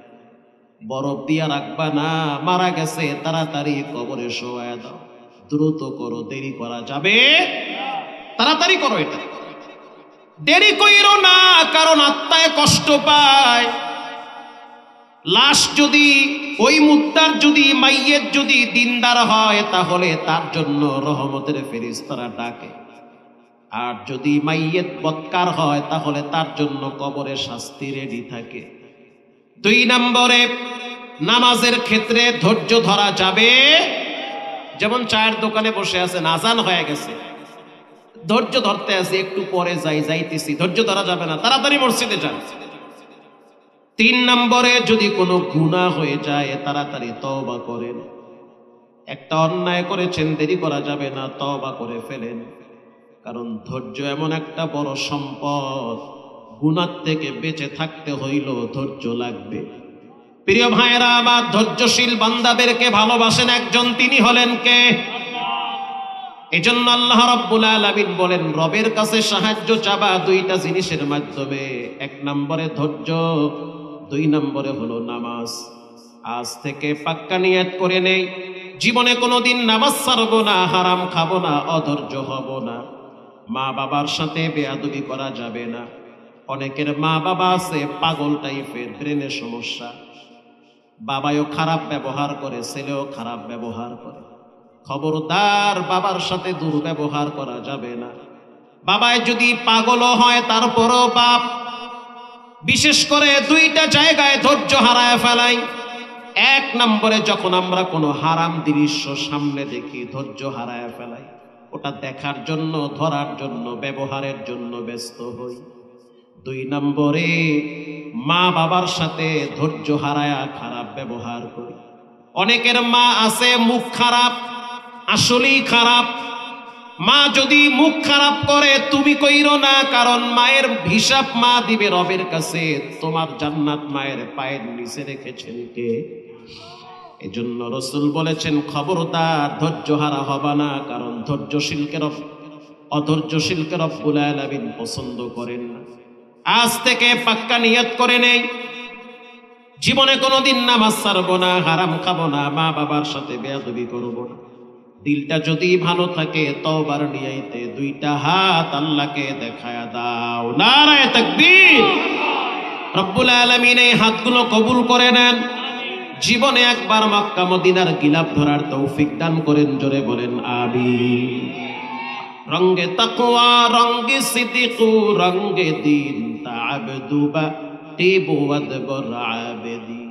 S1: বরফ দিয়া রাখবা না। মারা গেছে, তাড়াতাড়ি কবরে শোয়ায় দাও। দ্রুত করো, দেরি করা যাবে, তাড়াতাড়ি করো। এটা দেরি কইরো না, কারণ আত্মায় কষ্ট পায়। লাশ যদি, ওই মুদ্দার যদি, মাইয়ের যদি দিনদার হয়, তাহলে তার জন্য রহমতের ফেরেশতারা ডাকে। আর যদি মাইয়েত বদকার হয়, তাহলে তার জন্য কবরে শাস্তি রেডি থাকে। 2 নম্বরে, নামাজের ক্ষেত্রে ধৈর্য ধরা যাবে যেমন চায়ের দোকানে বসে আছেন, আজান হয়ে গেছে, ধৈর্য ধরতে আছে, একটু পরে যাইতেছি, ধৈর্য ধরা যাবে না, তাড়াতাড়ি মসজিদে যান। 3 নম্বরে যদি কোনো গুনাহ হয়ে যায় তাড়াতাড়ি তওবা করেন। একটা অন্যায় করেছেন, দেরি করা যাবে না, তওবা করে ফেলেন। কারণ ধৈর্য এমন একটা বড় সম্পদ, গুনাহ থেকে বেঁচে থাকতে হইল ধৈর্য লাগবে। প্রিয় ভাইয়েরা আমার, ধৈর্যশীল বান্দাদেরকে ভালোবাসেন একজন, তিনি হলেন কে? এজন্য আল্লাহ রাব্বুল আলামিন বলেন, রবের কাছে সাহায্য চাবা 2টা জিনিসের মাধ্যমে। 1 নম্বরে ধৈর্য, 2 নম্বরে হলো নামাজ। আজ থেকে পাক্কা নিয়ত করে নেই, জীবনে কোনোদিন নামাজ ছাড়বো না, হারাম খাবো না, অধৈর্য হব না। মা বাবার সাথে বেয়াদবি করা যাবে না। অনেকের মা বাবা আছে পাগল টাইপের, ব্রেনের সমস্যা, বাবাও খারাপ ব্যবহার করে, ছেলেও খারাপ ব্যবহার করে। খবরদার, বাবার সাথে দুর্ব্যবহার করা যাবে না। বাবায় যদি পাগলও হয় তারপরও বাপ, বিশেষ করে 2টা জায়গায় ধৈর্য হারায় ফেলাই। 1 নম্বরে যখন আমরা কোনো হারাম দৃশ্য সামনে দেখি ধৈর্য হারায় ফেলাই, ওটা দেখার জন্য, ধরার জন্য, ব্যবহারের জন্য ব্যস্ত হই। 2 নম্বরে মা বাবার সাথে ধৈর্য হারায়া খারাপ ব্যবহার করি। অনেকের মা আছে মুখ খারাপ, আসলেই খারাপ। মা যদি মুখ খারাপ করে তুমি কইরো না, কারণ মায়ের হিসাব মা দিবে রবের কাছে। তোমার জান্নাত মায়ের পায়ের নিচে রেখেছেন কে? এজন্য রাসূল বলেছেন, খবরদার ধৈর্য হারা হবা না, কারণ অধৈর্যশীলকে রব্বুল আলামিন পছন্দ করেন না। আজ থেকে পাক্কা নিয়ত করে নেই, জীবনে কোনোদিন নামাজ ছাড়বো না, হারাম খাবো না, মা বাবার সাথে বেয়াদবি করবো না। দিলটা যদি ভালো থাকে তওবার নিয়তে 2টা হাত আল্লাহকে দেখায়া দাও। নারায়ে তাকবীর। রব্বুল আলামিন এই হাতগুলো কবুল করে নেন। জীবনে একবার মক্কা মদিনার গিলাফ ধরার তৌফিক দান করেন, জোরে বলেন আমিন। রঙ্গে তাকওয়া, রঙ্গে সিদ্দিক, রঙ্গে দিন, তা'আবদু বা টিবু ওয়াদবর আবেদি।